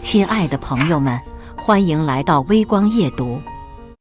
亲爱的朋友们，欢迎来到微光夜读。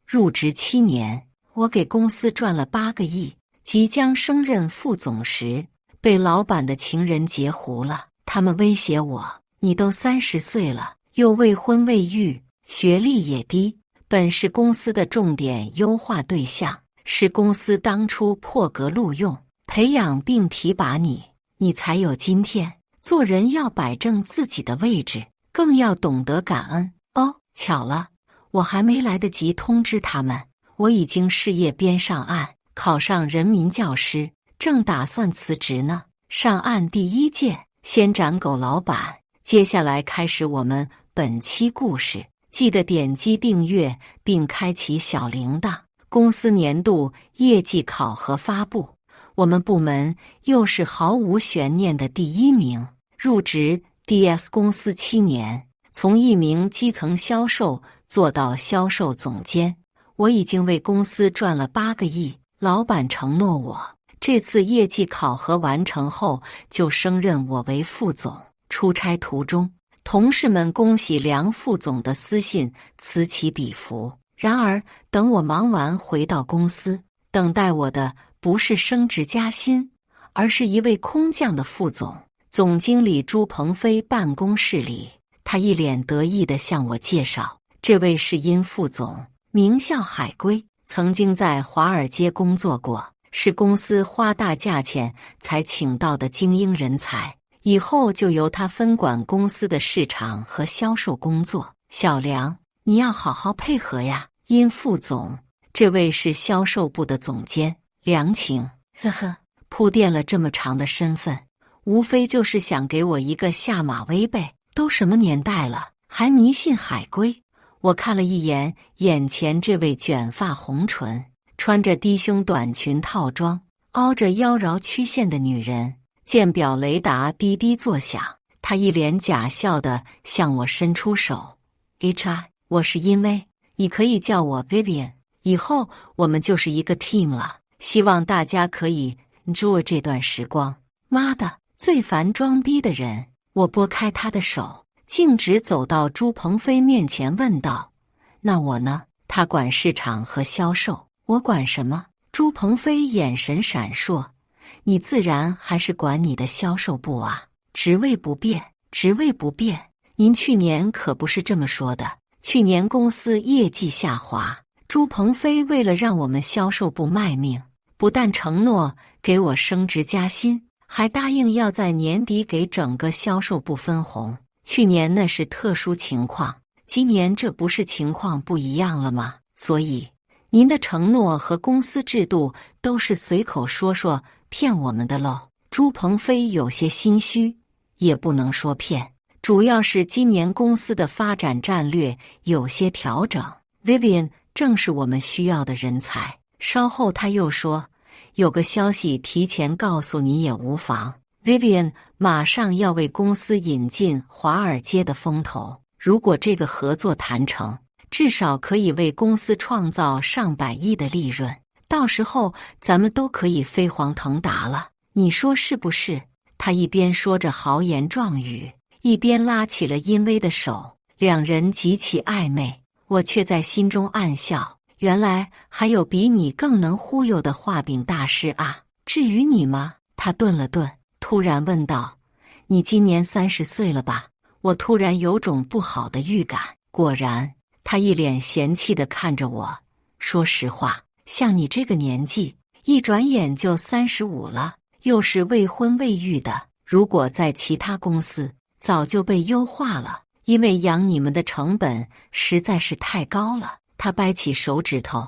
入职7年，我给公司赚了8个亿。即将升任副总时，被老板的情人截胡了。他们威胁我：“你都30岁了，又未婚未育，学历也低，本是公司的重点优化对象，是公司当初破格录用、培养并提拔你，你才有今天。做人要摆正自己的位置。”更要懂得感恩哦。巧了，我还没来得及通知他们，我已经事业编上岸，考上人民教师，正打算辞职呢。上岸第1届，先斩狗老板。接下来开始我们本期故事，记得点击订阅并开启小铃铛。公司年度业绩考核发布，我们部门又是毫无悬念的第1名。入职DS 公司7年，从一名基层销售做到销售总监，我已经为公司赚了8个亿。老板承诺我，这次业绩考核完成后就升任我为副总。出差途中，同事们恭喜梁副总的私信此起彼伏。然而，等我忙完回到公司，等待我的不是升职加薪，而是一位空降的副总。总经理朱鹏飞办公室里，他一脸得意地向我介绍，这位是殷副总，名校海归，曾经在华尔街工作过，是公司花大价钱才请到的精英人才，以后就由他分管公司的市场和销售工作。小梁，你要好好配合呀。殷副总，这位是销售部的总监梁晴。呵呵，铺垫了这么长的身份，无非就是想给我一个下马威呗。都什么年代了，还迷信海归？我看了一眼眼前这位卷发红唇、穿着低胸短裙套装、凹着腰绕曲线的女人，键表雷达滴滴作响，她一脸假笑地向我伸出手。HR， 我是殷薇，你可以叫我 Vivian， 以后我们就是一个 team 了，希望大家可以 enjoy 这段时光。妈的，最烦装逼的人！我拨开他的手，径直走到朱鹏飞面前问道：“那我呢？”他管市场和销售，我管什么？朱鹏飞眼神闪烁：“你自然还是管你的销售部啊，职位不变，职位不变。您去年可不是这么说的。去年公司业绩下滑，朱鹏飞为了让我们销售部卖命，不但承诺给我升职加薪，还答应要在年底给整个销售部分红。去年那是特殊情况，今年这不是情况不一样了吗？所以您的承诺和公司制度都是随口说说骗我们的喽。”朱鹏飞有些心虚，也不能说骗，主要是今年公司的发展战略有些调整， Vivian 正是我们需要的人才。稍后他又说，有个消息提前告诉你也无妨。Vivian 马上要为公司引进华尔街的风投，如果这个合作谈成，至少可以为公司创造上百亿的利润，到时候咱们都可以飞黄腾达了，你说是不是？他一边说着豪言壮语，一边拉起了殷薇的手，两人极其暧昧。我却在心中暗笑，原来还有比你更能忽悠的画饼大师啊！至于你吗？他顿了顿，突然问道：“你今年30岁了吧？”我突然有种不好的预感。果然，他一脸嫌弃地看着我，说实话，像你这个年纪，一转眼就35了，又是未婚未育的，如果在其他公司，早就被优化了，因为养你们的成本实在是太高了。他掰起手指头，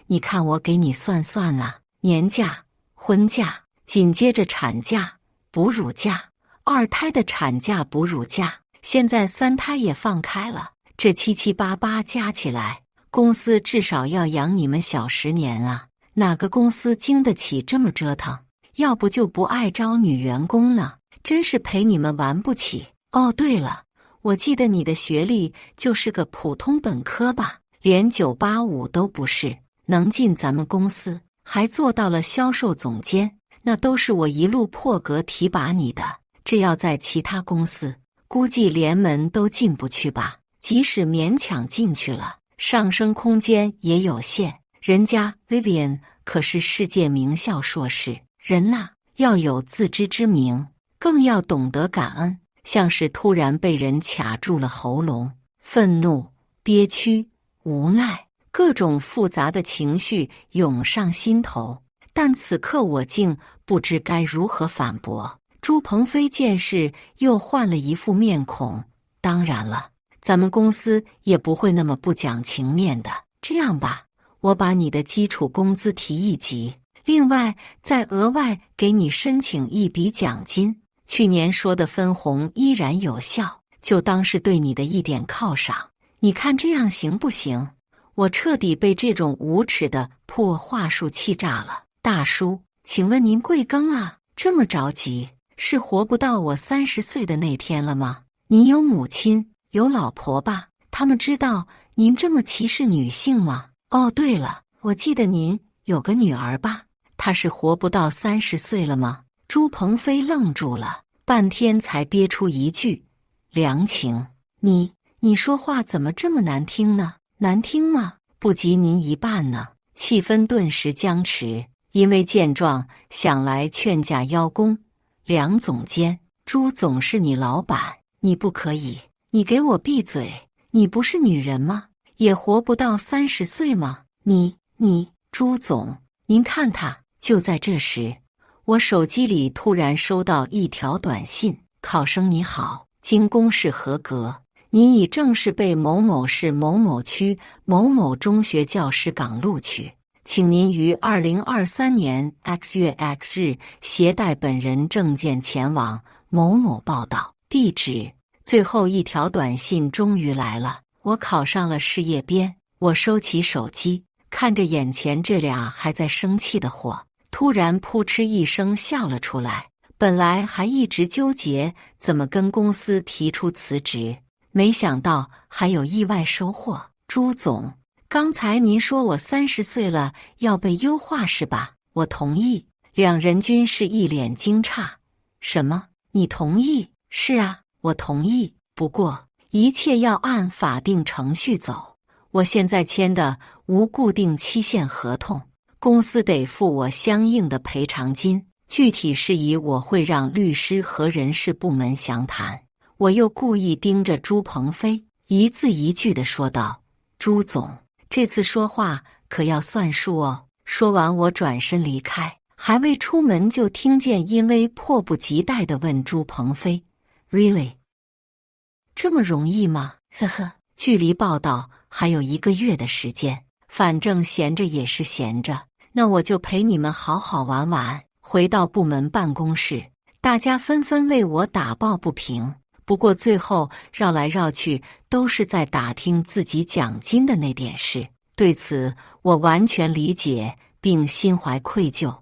你看我给你算算啊，年假、婚假，紧接着产假、哺乳假，2胎的产假、哺乳假，现在3胎也放开了，这七七八八加起来，公司至少要养你们小10年啊！哪个公司经得起这么折腾？要不就不爱招女员工呢，真是陪你们玩不起。哦，对了，我记得你的学历就是个普通本科吧？连985都不是，能进咱们公司，还做到了销售总监，那都是我一路破格提拔你的。这要在其他公司，估计连门都进不去吧。即使勉强进去了，上升空间也有限。人家 Vivian 可是世界名校硕士，人呐，要有自知之明，更要懂得感恩。像是突然被人卡住了喉咙，愤怒、憋屈、无奈，各种复杂的情绪涌上心头。但此刻我竟不知该如何反驳。朱鹏飞见势又换了一副面孔，当然了，咱们公司也不会那么不讲情面的。这样吧，我把你的基础工资提一级，另外再额外给你申请一笔奖金。去年说的分红依然有效，就当是对你的一点犒赏。你看这样行不行？我彻底被这种无耻的破话术气炸了。大叔，请问您贵庚啊？这么着急，是活不到我30岁的那天了吗？您有母亲，有老婆吧？他们知道您这么歧视女性吗？哦，对了，我记得您有个女儿吧？她是活不到30岁了吗？朱鹏飞愣住了，半天才憋出一句：梁晴，你说话怎么这么难听呢？难听吗？不及您一半呢。气氛顿时僵持，因为见状想来劝架邀功。梁总监，朱总是你老板，你不可以，你给我闭嘴！你不是女人吗？也活不到30岁吗？朱总，您看他。就在这时，我手机里突然收到一条短信：考生你好，经公示合格，您已正式被某某市某某区某某中学教师岗录取，请您于2023年 X 月 X 日携带本人证件前往某某报到。地址。最后一条短信终于来了，我考上了事业编。我收起手机，看着眼前这俩还在生气的货，突然扑哧一声笑了出来。本来还一直纠结怎么跟公司提出辞职，没想到还有意外收获。朱总，刚才您说我30岁了要被优化是吧？我同意。两人均是一脸惊诧。什么？你同意？是啊，我同意。不过一切要按法定程序走。我现在签的无固定期限合同，公司得付我相应的赔偿金，具体事宜我会让律师和人事部门详谈。我又故意盯着朱鹏飞，一字一句地说道：朱总，这次说话可要算数哦。说完我转身离开，还未出门就听见殷薇迫不及待地问朱鹏飞 Really？ 这么容易吗？呵呵，距离报道还有1个月的时间，反正闲着也是闲着，那我就陪你们好好玩玩。回到部门办公室，大家纷纷为我打抱不平，不过最后绕来绕去都是在打听自己奖金的那点事。对此我完全理解并心怀愧疚，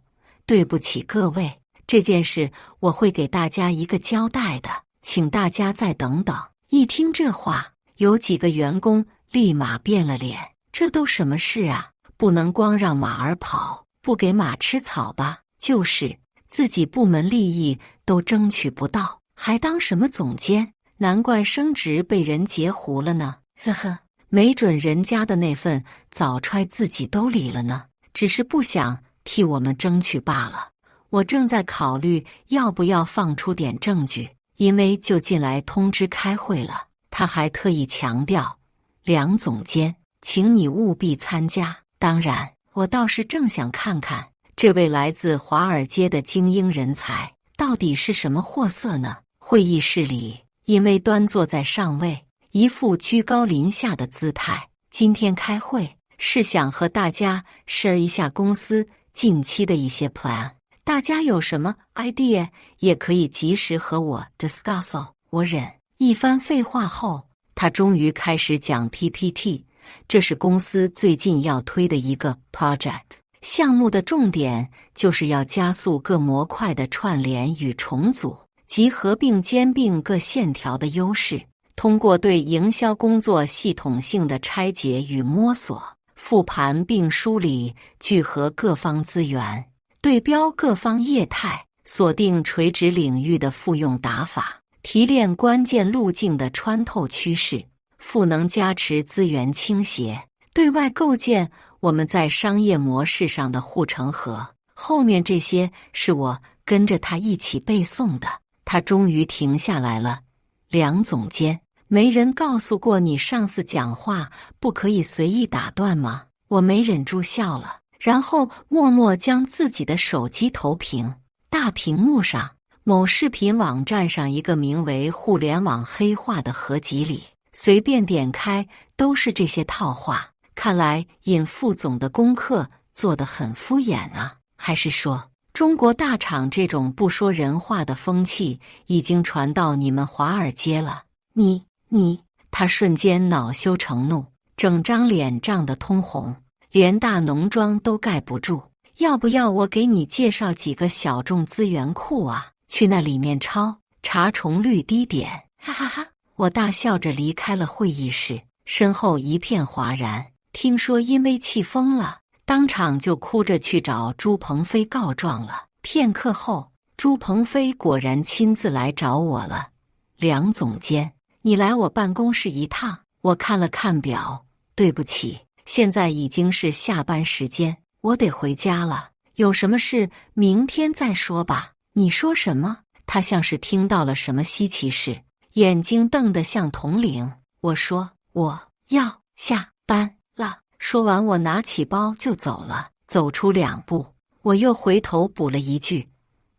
对不起各位，这件事我会给大家一个交代的，请大家再等等。一听这话，有几个员工立马变了脸，这都什么事啊？不能光让马儿跑，不给马吃草吧？就是自己部门利益都争取不到，还当什么总监？难怪升职被人截胡了呢。呵呵，没准人家的那份早揣自己兜里了呢，只是不想替我们争取罢了。我正在考虑要不要放出点证据，因为就进来通知开会了。他还特意强调，梁总监，请你务必参加。当然，我倒是正想看看这位来自华尔街的精英人才到底是什么货色呢？会议室里，因为端坐在上位，一副居高临下的姿态。今天开会是想和大家 share 一下公司近期的一些 plan， 大家有什么 idea 也可以及时和我 discuss 哦。我忍一番废话后，他终于开始讲 PPT， 这是公司最近要推的一个 project。项目的重点就是要加速各模块的串联与重组，及合并兼并各线条的优势，通过对营销工作系统性的拆解与摸索，复盘并梳理聚合各方资源，对标各方业态，锁定垂直领域的复用打法，提炼关键路径的穿透趋势，赋能加持资源倾斜，对外构建我们在商业模式上的护城河。后面这些是我跟着他一起背诵的。他终于停下来了。梁总监，没人告诉过你上司讲话不可以随意打断吗？我没忍住笑了，然后默默将自己的手机投屏。大屏幕上，某视频网站上一个名为互联网黑话的合集里，随便点开都是这些套话。看来尹副总的功课做得很敷衍啊。还是说中国大厂这种不说人话的风气已经传到你们华尔街了？你，他瞬间恼羞成怒，整张脸涨得通红，连大浓妆都盖不住。要不要我给你介绍几个小众资源库啊？去那里面抄，查重率低点。哈哈哈！我大笑着离开了会议室，身后一片哗然。听说因为气疯了，当场就哭着去找朱鹏飞告状了。片刻后，朱鹏飞果然亲自来找我了。梁总监，你来我办公室一趟。我看了看表，对不起，现在已经是下班时间，我得回家了。有什么事明天再说吧。你说什么？他像是听到了什么稀奇事，眼睛瞪得像铜铃。我说我要下班了。说完，我拿起包就走了。走出2步，我又回头补了一句：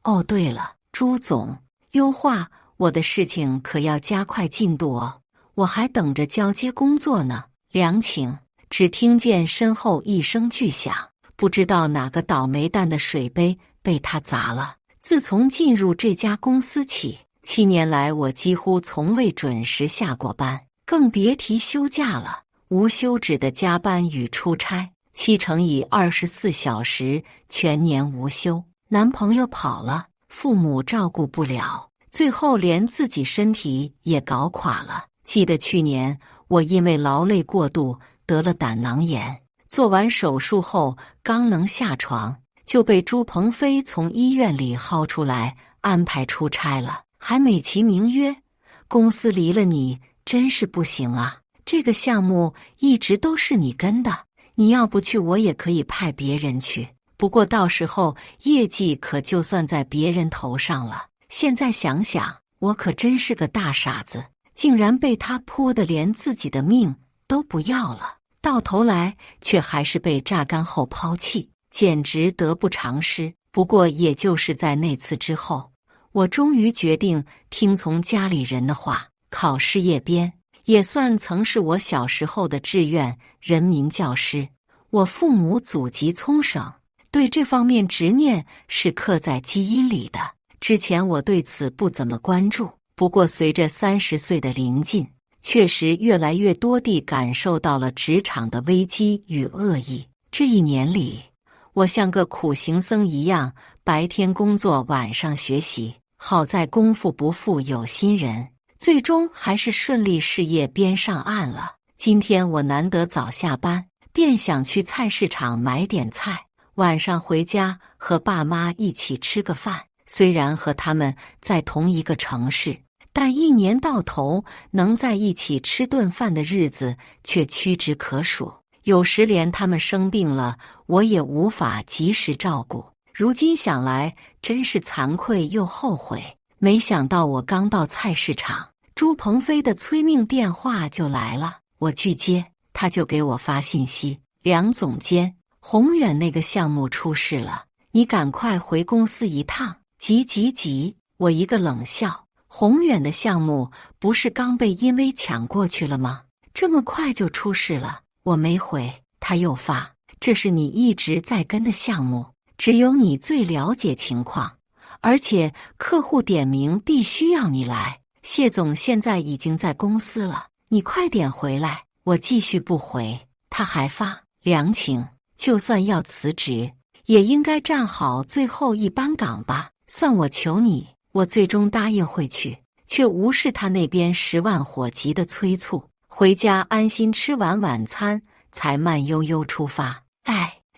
哦，对了，朱总，优化我的事情可要加快进度哦，我还等着交接工作呢。梁请。只听见身后一声巨响，不知道哪个倒霉蛋的水杯被他砸了。自从进入这家公司起，7年来我几乎从未准时下过班，更别提休假了。无休止的加班与出差，7乘以24小时，全年无休。男朋友跑了，父母照顾不了，最后连自己身体也搞垮了。记得去年我因为劳累过度得了胆囊炎，做完手术后刚能下床，就被朱鹏飞从医院里薅出来安排出差了，还美其名曰公司离了你真是不行啊，这个项目一直都是你跟的，你要不去我也可以派别人去，不过到时候业绩可就算在别人头上了。现在想想，我可真是个大傻子，竟然被他泼得连自己的命都不要了，到头来却还是被榨干后抛弃，简直得不偿失。不过也就是在那次之后，我终于决定听从家里人的话，考事业编，也算曾是我小时候的志愿，人民教师。我父母祖籍聪省，对这方面执念是刻在基因里的。之前我对此不怎么关注，不过随着30岁的临近，确实越来越多地感受到了职场的危机与恶意。这1年里，我像个苦行僧一样，白天工作，晚上学习。好在功夫不负有心人，最终还是顺利事业编上岸了。今天我难得早下班，便想去菜市场买点菜，晚上回家和爸妈一起吃个饭。虽然和他们在同一个城市，但1年到头能在一起吃顿饭的日子却屈指可数。有时连他们生病了，我也无法及时照顾。如今想来，真是惭愧又后悔。没想到我刚到菜市场，朱鹏飞的催命电话就来了。我拒接，他就给我发信息：梁总监，宏远那个项目出事了，你赶快回公司一趟。急！我一个冷笑，宏远的项目不是刚被因为抢过去了吗？这么快就出事了？我没回，他又发：这是你一直在跟的项目，只有你最了解情况，而且客户点名必须要你来。谢总现在已经在公司了，你快点回来。我继续不回，他还发：梁请，就算要辞职，也应该站好最后一班岗吧。算我求你。我最终答应会去，却无视他那边10万火急的催促。回家安心吃完晚餐，才慢悠悠出发。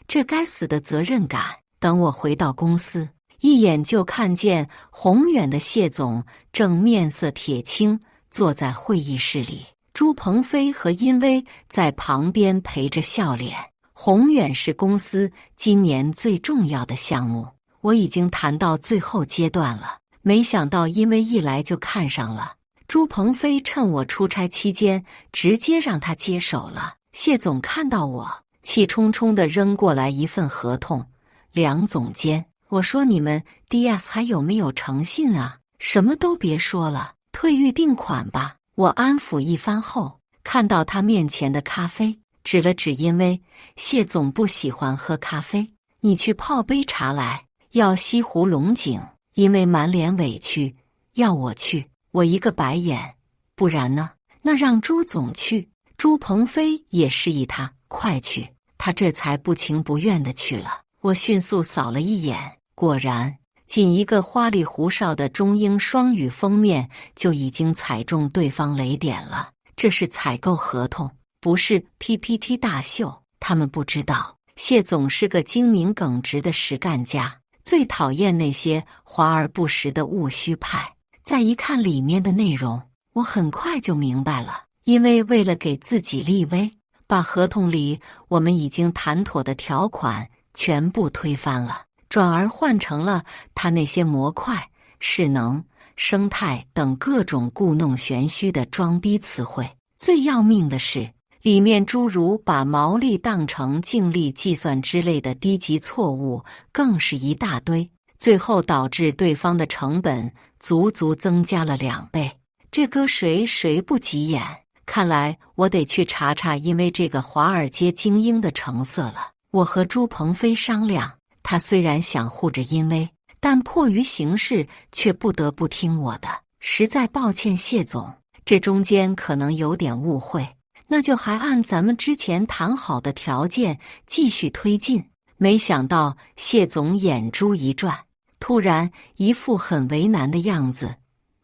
这该死的责任感。等我回到公司，一眼就看见宏远的谢总正面色铁青坐在会议室里，朱鹏飞和殷薇在旁边陪着笑脸。宏远是公司今年最重要的项目，我已经谈到最后阶段了，没想到殷薇一来就看上了。朱鹏飞趁我出差期间直接让他接手了。谢总看到我，气冲冲地扔过来一份合同。梁总监，我说你们 DS 还有没有诚信啊？什么都别说了，退预定款吧。我安抚一番后，看到他面前的咖啡，指了指殷薇，谢总不喜欢喝咖啡，你去泡杯茶来，要西湖龙井。殷薇满脸委屈，要我去？我一个白眼，不然呢？那让朱总去。朱鹏飞也示意他快去，他这才不情不愿地去了。我迅速扫了一眼，果然仅一个花里胡哨的中英双语封面就已经踩中对方雷点了。这是采购合同，不是 PPT 大秀。他们不知道，谢总是个精明耿直的实干家，最讨厌那些华而不实的务虚派。再一看里面的内容，我很快就明白了。因为了给自己立威，把合同里我们已经谈妥的条款全部推翻了，转而换成了他那些模块、势能、生态等各种故弄玄虚的装逼词汇。最要命的是，里面诸如把毛利当成净利计算之类的低级错误更是一大堆，最后导致对方的成本足足增加了2倍。这搁谁不急眼。看来我得去查查因为这个华尔街精英的成色了。我和朱鹏飞商量，他虽然想护着殷薇，但迫于形势却不得不听我的。实在抱歉谢总，这中间可能有点误会，那就还按咱们之前谈好的条件继续推进。没想到谢总眼珠一转，突然一副很为难的样子。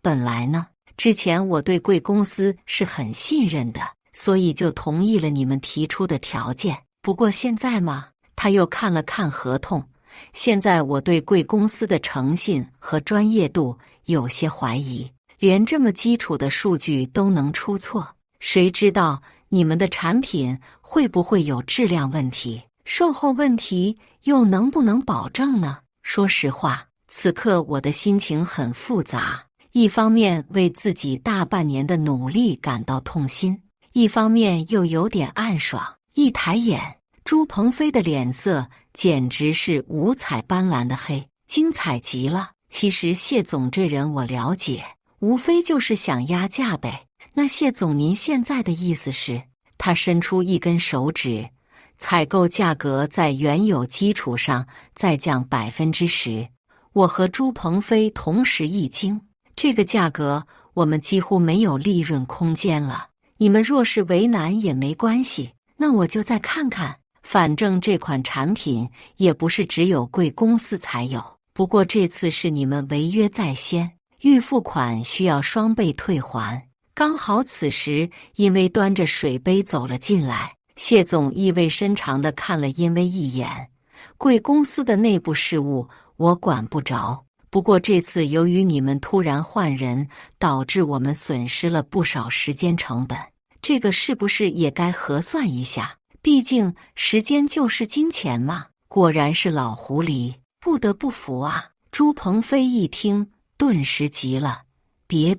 本来呢，之前我对贵公司是很信任的，所以就同意了你们提出的条件。不过现在嘛，他又看了看合同，现在我对贵公司的诚信和专业度有些怀疑，连这么基础的数据都能出错，谁知道你们的产品会不会有质量问题，售后问题又能不能保证呢？说实话，此刻我的心情很复杂。一方面为自己大半年的努力感到痛心，一方面又有点暗爽。一抬眼，朱鹏飞的脸色简直是五彩斑斓的黑，精彩极了。其实谢总这人我了解，无非就是想压价呗。那谢总您现在的意思是？他伸出一根手指，采购价格在原有基础上再降10%。我和朱鹏飞同时一惊。这个价格我们几乎没有利润空间了，你们若是为难也没关系，那我就再看看，反正这款产品也不是只有贵公司才有。不过这次是你们违约在先，预付款需要双倍退还。刚好此时因为端着水杯走了进来，谢总意味深长地看了因为一眼，贵公司的内部事务我管不着，不过这次由于你们突然换人，导致我们损失了不少时间成本，这个是不是也该核算一下？毕竟时间就是金钱嘛。果然是老狐狸，不得不服啊。朱鹏飞一听，顿时急了，别，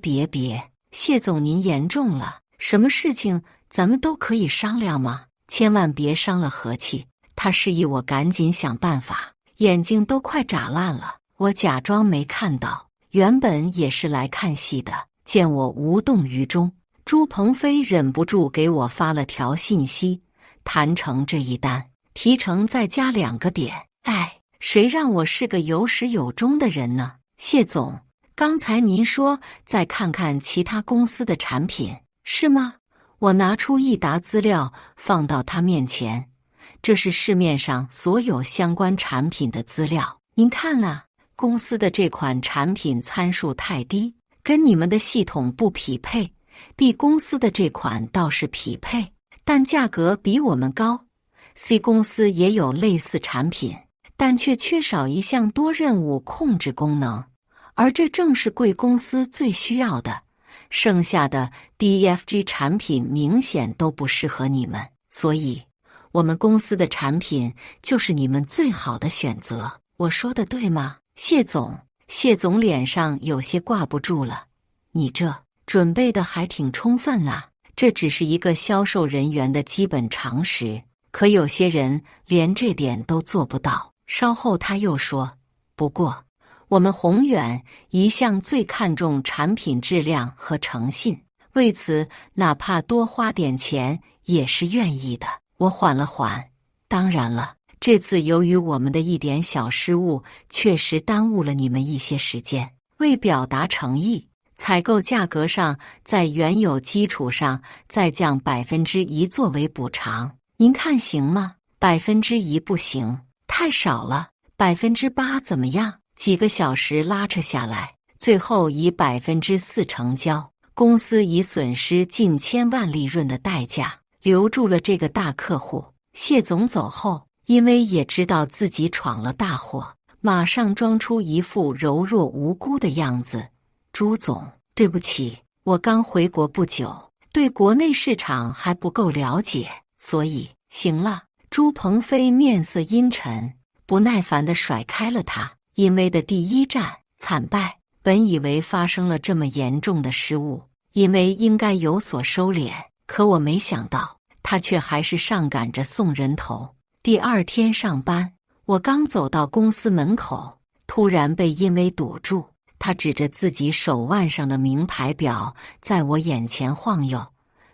谢总您言重了，什么事情咱们都可以商量吗？千万别伤了和气。他示意我赶紧想办法，眼睛都快眨烂了。我假装没看到，原本也是来看戏的，见我无动于衷，朱鹏飞忍不住给我发了条信息，谈成这一单，提成再加2个点。哎，谁让我是个有始有终的人呢？谢总，刚才您说再看看其他公司的产品，是吗？我拿出一沓资料放到他面前，这是市面上所有相关产品的资料，您看啊。公司的这款产品参数太低，跟你们的系统不匹配。B 公司的这款倒是匹配，但价格比我们高。C 公司也有类似产品，但却缺少一项多任务控制功能，而这正是贵公司最需要的。剩下的 DEFG 产品明显都不适合你们，所以我们公司的产品就是你们最好的选择。我说的对吗，谢总？谢总脸上有些挂不住了。你这准备的还挺充分啊，这只是一个销售人员的基本常识，可有些人连这点都做不到。稍后他又说，不过我们宏远一向最看重产品质量和诚信，为此哪怕多花点钱也是愿意的。我缓了缓，当然了，这次由于我们的一点小失误，确实耽误了你们一些时间。为表达诚意，采购价格上在原有基础上再降1%作为补偿，您看行吗？1%不行，太少了。8%怎么样？几个小时拉扯下来，最后以4%成交。公司以损失近千万利润的代价留住了这个大客户。谢总走后，因为也知道自己闯了大祸，马上装出一副柔弱无辜的样子。朱总，对不起，我刚回国不久，对国内市场还不够了解，所以……行了。朱鹏飞面色阴沉，不耐烦地甩开了他。因为的第一战惨败，本以为发生了这么严重的失误，因为应该有所收敛，可我没想到他却还是上赶着送人头。第二天上班，我刚走到公司门口，突然被因为堵住。他指着自己手腕上的名牌表，在我眼前晃悠。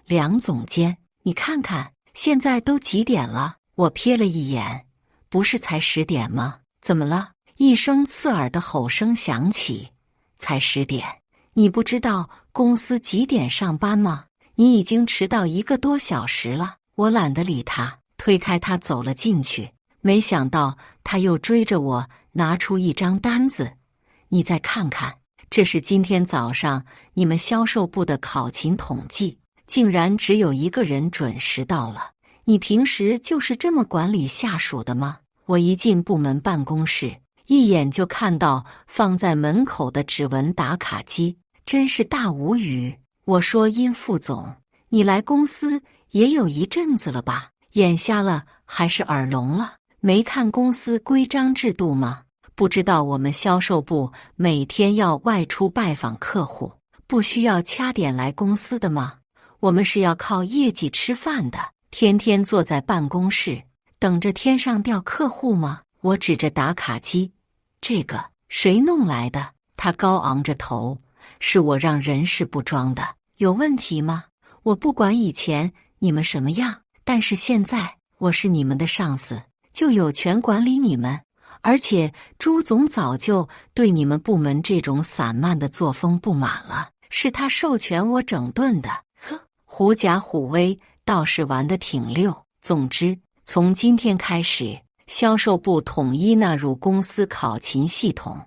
梁总监，你看看，现在都几点了？我瞥了一眼，不是才10点吗？怎么了？一声刺耳的吼声响起。才10点？你不知道公司几点上班吗？你已经迟到1个多小时了。我懒得理他，推开他走了进去。没想到他又追着我拿出一张单子，你再看看，这是今天早上你们销售部的考勤统计，竟然只有1个人准时到了。你平时就是这么管理下属的吗？我一进部门办公室，一眼就看到放在门口的指纹打卡机，真是大无语。我说殷副总，你来公司也有一阵子了吧？眼瞎了还是耳聋了？没看公司规章制度吗？不知道我们销售部每天要外出拜访客户，不需要掐点来公司的吗？我们是要靠业绩吃饭的，天天坐在办公室等着天上掉客户吗？我指着打卡机，这个谁弄来的？他高昂着头，是我让人事部装的，有问题吗？我不管以前你们什么样，但是现在我是你们的上司，就有权管理你们。而且朱总早就对你们部门这种散漫的作风不满了，是他授权我整顿的。呵，狐假虎威倒是玩得挺溜。总之，从今天开始，销售部统一纳入公司考勤系统，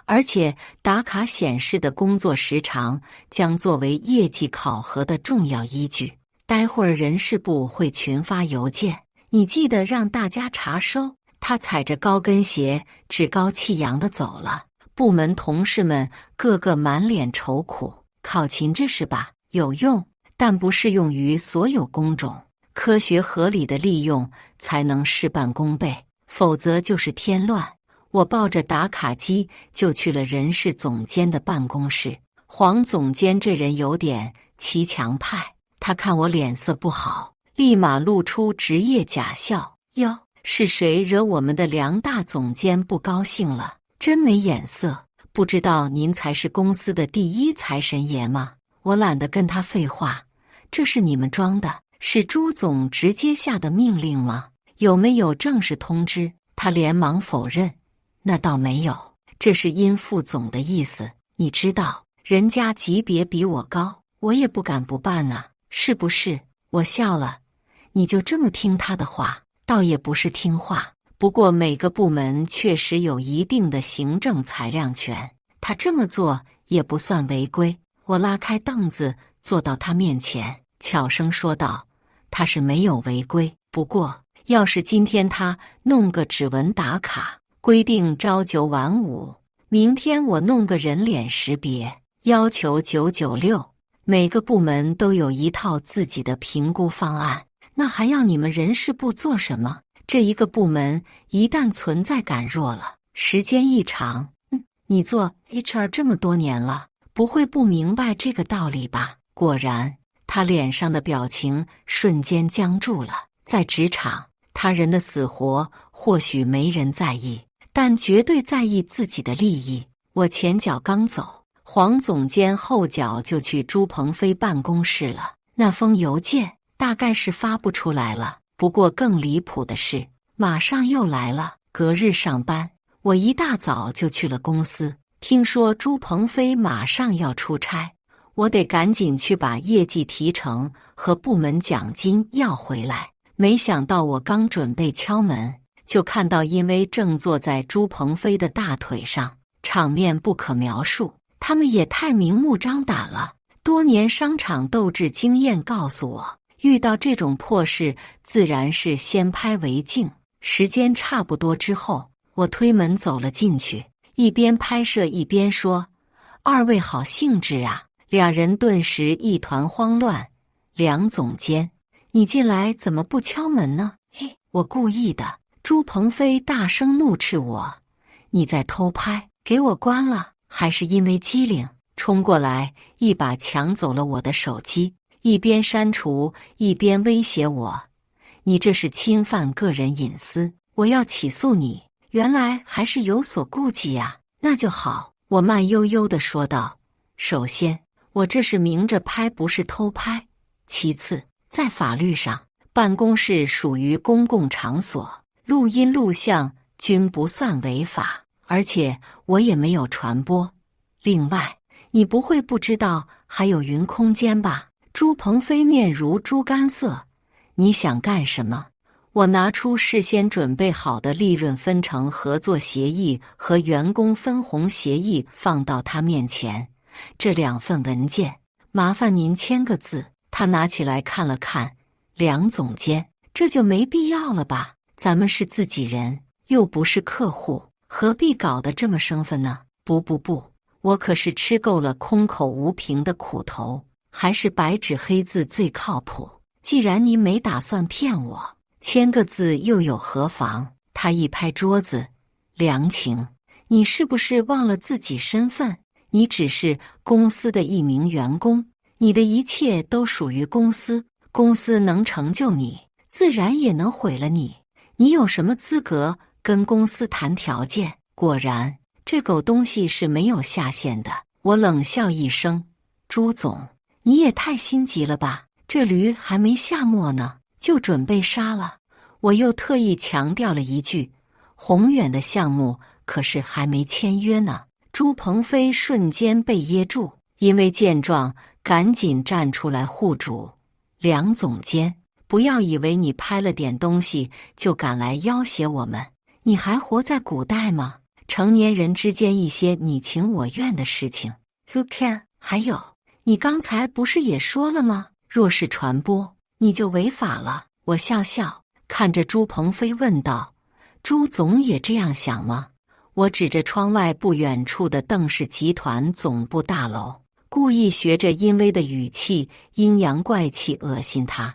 而且打卡显示的工作时长将作为业绩考核的重要依据。待会儿人事部会群发邮件，你记得让大家查收。他踩着高跟鞋趾高气扬地走了，部门同事们个个满脸愁苦。考勤这是吧？有用，但不适用于所有工种，科学合理的利用才能事半功倍，否则就是添乱。我抱着打卡机就去了人事总监的办公室。黄总监这人有点骑墙派，他看我脸色不好，立马露出职业假笑。哟，是谁惹我们的梁大总监不高兴了？真没眼色，不知道您才是公司的第一财神爷吗？我懒得跟他废话，这是你们装的，是朱总直接下的命令吗？有没有正式通知？他连忙否认，那倒没有，这是殷副总的意思。你知道，人家级别比我高，我也不敢不办啊，是不是？我笑了，你就这么听他的话？倒也不是听话，不过每个部门确实有一定的行政裁量权，他这么做也不算违规。我拉开凳子坐到他面前，悄声说道，他是没有违规，不过要是今天他弄个指纹打卡，规定朝9晚5，明天我弄个人脸识别，要求996。每个部门都有一套自己的评估方案，那还要你们人事部做什么？这一个部门一旦存在感弱了，时间一长，你做 HR 这么多年了，不会不明白这个道理吧？果然，他脸上的表情瞬间僵住了。在职场，他人的死活或许没人在意，但绝对在意自己的利益。我前脚刚走，黄总监后脚就去朱鹏飞办公室了。那封邮件大概是发不出来了。不过更离谱的是，马上又来了。隔日上班，我一大早就去了公司，听说朱鹏飞马上要出差，我得赶紧去把业绩提成和部门奖金要回来。没想到我刚准备敲门，就看到因为正坐在朱鹏飞的大腿上，场面不可描述。他们也太明目张胆了，多年商场斗智经验告诉我，遇到这种破事自然是先拍为敬。时间差不多之后，我推门走了进去，一边拍摄一边说：“二位好兴致啊！”两人顿时一团慌乱。梁总监，你进来怎么不敲门呢？嘿，我故意的。朱鹏飞大声怒斥我：“你在偷拍，给我关了！”还是因为机灵，冲过来一把抢走了我的手机，一边删除一边威胁我：“你这是侵犯个人隐私，我要起诉你。”原来还是有所顾忌呀。那就好，我慢悠悠地说道：“首先，我这是明着拍，不是偷拍。其次，在法律上，办公室属于公共场所，录音录像均不算违法，而且我也没有传播。另外，你不会不知道还有云空间吧？”朱鹏飞面如猪肝色：“你想干什么？”我拿出事先准备好的利润分成合作协议和员工分红协议放到他面前。这2份文件，麻烦您签个字。他拿起来看了看：“梁总监，这就没必要了吧？咱们是自己人，又不是客户，何必搞得这么生分呢？”不，我可是吃够了空口无凭的苦头，还是白纸黑字最靠谱。既然您没打算骗我，签个字又有何妨？他一拍桌子：“梁晴，你是不是忘了自己身份？你只是公司的一名员工，你的一切都属于公司，公司能成就你，自然也能毁了你。你有什么资格跟公司谈条件？”果然，这狗东西是没有下限的。我冷笑一声：“朱总，你也太心急了吧？这驴还没下磨呢，就准备杀了。”我又特意强调了一句：“宏远的项目可是还没签约呢。”朱鹏飞瞬间被噎住，因为见状赶紧站出来护主：“梁总监，不要以为你拍了点东西就敢来要挟我们，你还活在古代吗？成年人之间一些你情我愿的事情 ，Who care？ 还有，你刚才不是也说了吗？若是传播，你就违法了。”我笑笑，看着朱鹏飞问道：“朱总也这样想吗？”我指着窗外不远处的邓氏集团总部大楼，故意学着殷威的语气，阴阳怪气恶心他。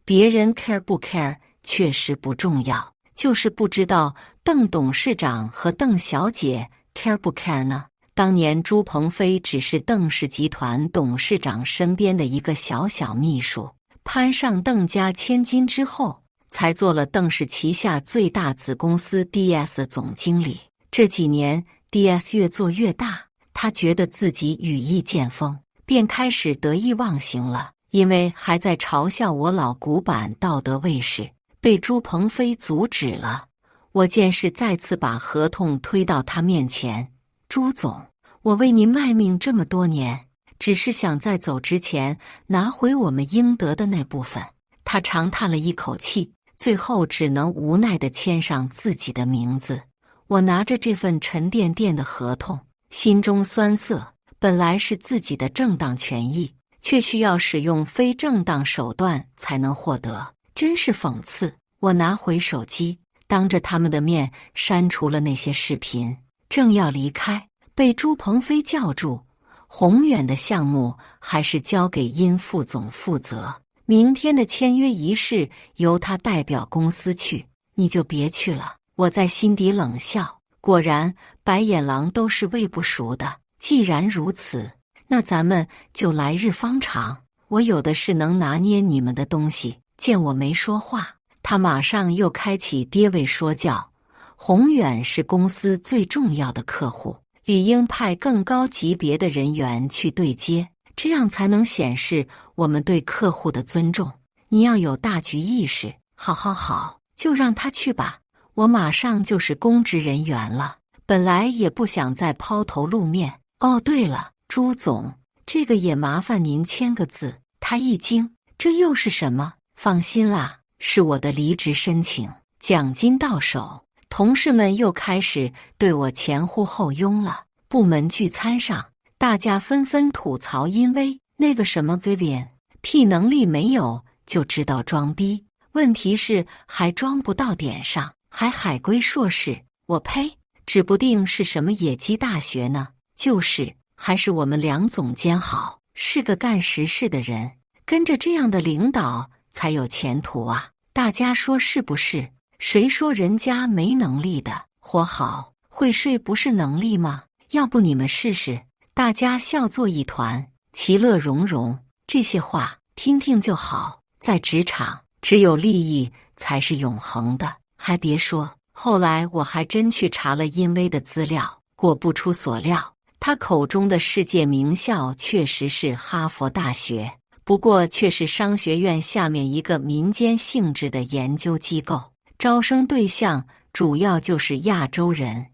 别人 care 不 care 确实不重要，就是不知道邓董事长和邓小姐 care 不 care 呢？当年朱鹏飞只是邓氏集团董事长身边的一个小小秘书，攀上邓家千金之后，才做了邓氏旗下最大子公司 DS 总经理。这几年 DS 越做越大，他觉得自己羽翼渐丰，便开始得意忘形了。因为还在嘲笑我老古板道德卫士，被朱鹏飞阻止了。我见势再次把合同推到他面前：“朱总，我为您卖命这么多年，只是想在走之前拿回我们应得的那部分。”他长叹了一口气，最后只能无奈地签上自己的名字。我拿着这份沉甸甸的合同，心中酸涩。本来是自己的正当权益，却需要使用非正当手段才能获得，真是讽刺。我拿回手机，当着他们的面删除了那些视频。正要离开，被朱鹏飞叫住：“宏远的项目还是交给殷副总负责，明天的签约仪式由他代表公司去，你就别去了。”我在心底冷笑，果然白眼狼都是喂不熟的。既然如此，那咱们就来日方长，我有的是能拿捏你们的东西。见我没说话，他马上又开启爹味说教：宏远是公司最重要的客户，理应派更高级别的人员去对接，这样才能显示我们对客户的尊重。你要有大局意识。好，就让他去吧，我马上就是公职人员了，本来也不想再抛头露面。哦，对了，朱总，这个也麻烦您签个字。他一惊，这又是什么？放心啦，是我的离职申请。奖金到手，同事们又开始对我前呼后拥了。部门聚餐上，大家纷纷吐槽殷薇那个什么 Vivian， 屁能力没有，就知道装逼。问题是还装不到点上，还海归硕士，我呸，指不定是什么野鸡大学呢。就是，还是我们梁总监好，是个干实事的人，跟着这样的领导才有前途啊！大家说是不是？谁说人家没能力的？活好会睡不是能力吗？要不你们试试？大家笑作一团，其乐融融。这些话听听就好，在职场只有利益才是永恒的。还别说，后来我还真去查了殷薇的资料，果不出所料，他口中的世界名校确实是哈佛大学，不过却是商学院下面一个民间性质的研究机构，招生对象主要就是亚洲人。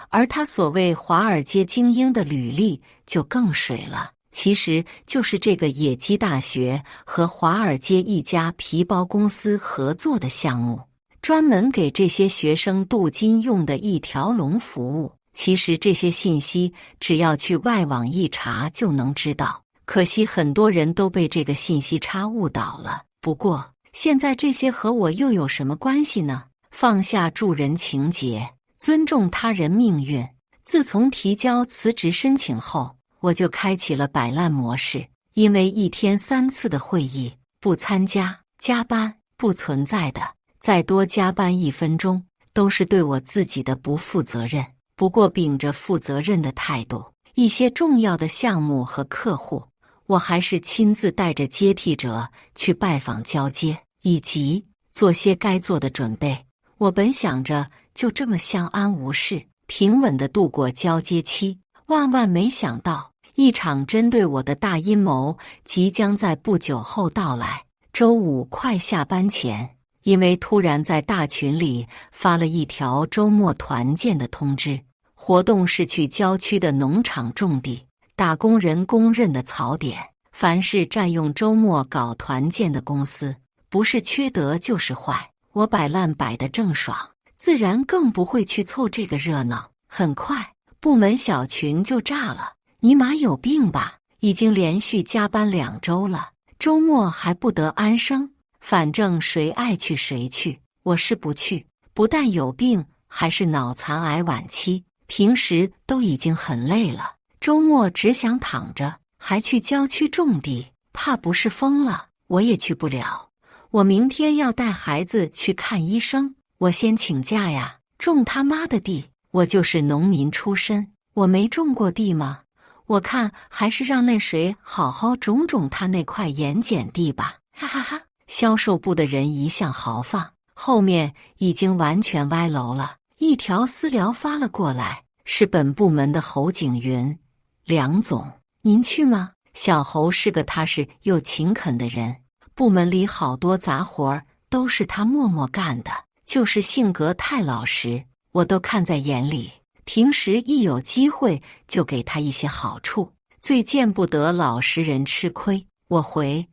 而他所谓华尔街精英的履历就更水了，其实就是这个野鸡大学和华尔街一家皮包公司合作的项目，专门给这些学生镀金用的一条龙服务。其实这些信息只要去外网一查就能知道，可惜很多人都被这个信息差误导了。不过现在这些和我又有什么关系呢？放下助人情节，尊重他人命运。自从提交辞职申请后，我就开启了摆烂模式，因为一天3次的会议不参加，加班不存在的，再多加班1分钟都是对我自己的不负责任。不过秉着负责任的态度，一些重要的项目和客户，我还是亲自带着接替者去拜访交接，以及做些该做的准备。我本想着就这么相安无事，平稳地度过交接期，万万没想到，一场针对我的大阴谋即将在不久后到来。周五快下班前，因为突然在大群里发了一条周末团建的通知，活动是去郊区的农场种地，打工人公认的槽点，凡是占用周末搞团建的公司，不是缺德就是坏。我摆烂摆得正爽，自然更不会去凑这个热闹。很快，部门小群就炸了。尼玛有病吧？已经连续加班2周了，周末还不得安生？反正谁爱去谁去，我是不去。不但有病，还是脑残癌晚期。平时都已经很累了，周末只想躺着，还去郊区种地，怕不是疯了？我也去不了。我明天要带孩子去看医生，我先请假呀。种他妈的地，我就是农民出身，我没种过地吗？我看还是让那谁好好种种他那块盐碱地吧。哈哈哈！销售部的人一向豪放，后面已经完全歪楼了。一条私聊发了过来，是本部门的侯景云。梁总，您去吗？小侯是个踏实又勤恳的人，部门里好多杂活都是他默默干的，就是性格太老实，我都看在眼里。平时一有机会就给他一些好处，最见不得老实人吃亏。我回，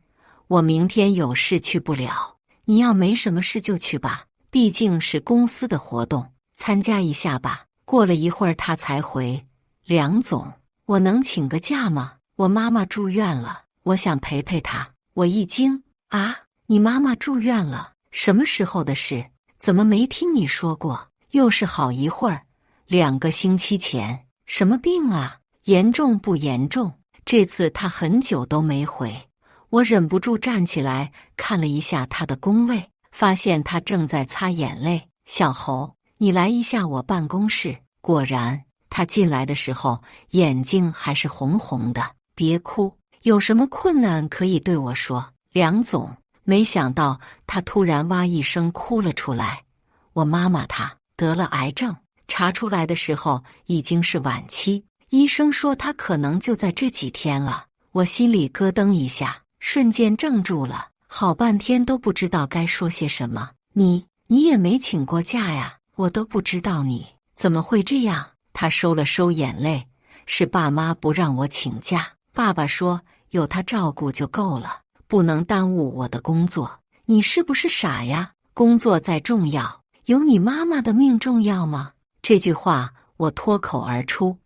我明天有事去不了，你要没什么事就去吧，毕竟是公司的活动，参加一下吧。过了一会儿他才回，梁总，我能请个假吗？我妈妈住院了，我想陪陪她。我一惊，啊，你妈妈住院了？什么时候的事？怎么没听你说过？又是好一会儿，2个星期前。什么病啊？严重不严重？这次他很久都没回，我忍不住站起来看了一下他的工位，发现他正在擦眼泪。小侯，你来一下我办公室。果然，他进来的时候眼睛还是红红的。别哭，有什么困难可以对我说。梁总，没想到他突然哇一声哭了出来。我妈妈她得了癌症，查出来的时候已经是晚期，医生说她可能就在这几天了。我心里咯噔一下，瞬间怔住了，好半天都不知道该说些什么。你也没请过假呀？我都不知道你怎么会这样。他收了收眼泪，是爸妈不让我请假，爸爸说有他照顾就够了，不能耽误我的工作。你是不是傻呀？工作再重要，有你妈妈的命重要吗？这句话我脱口而出，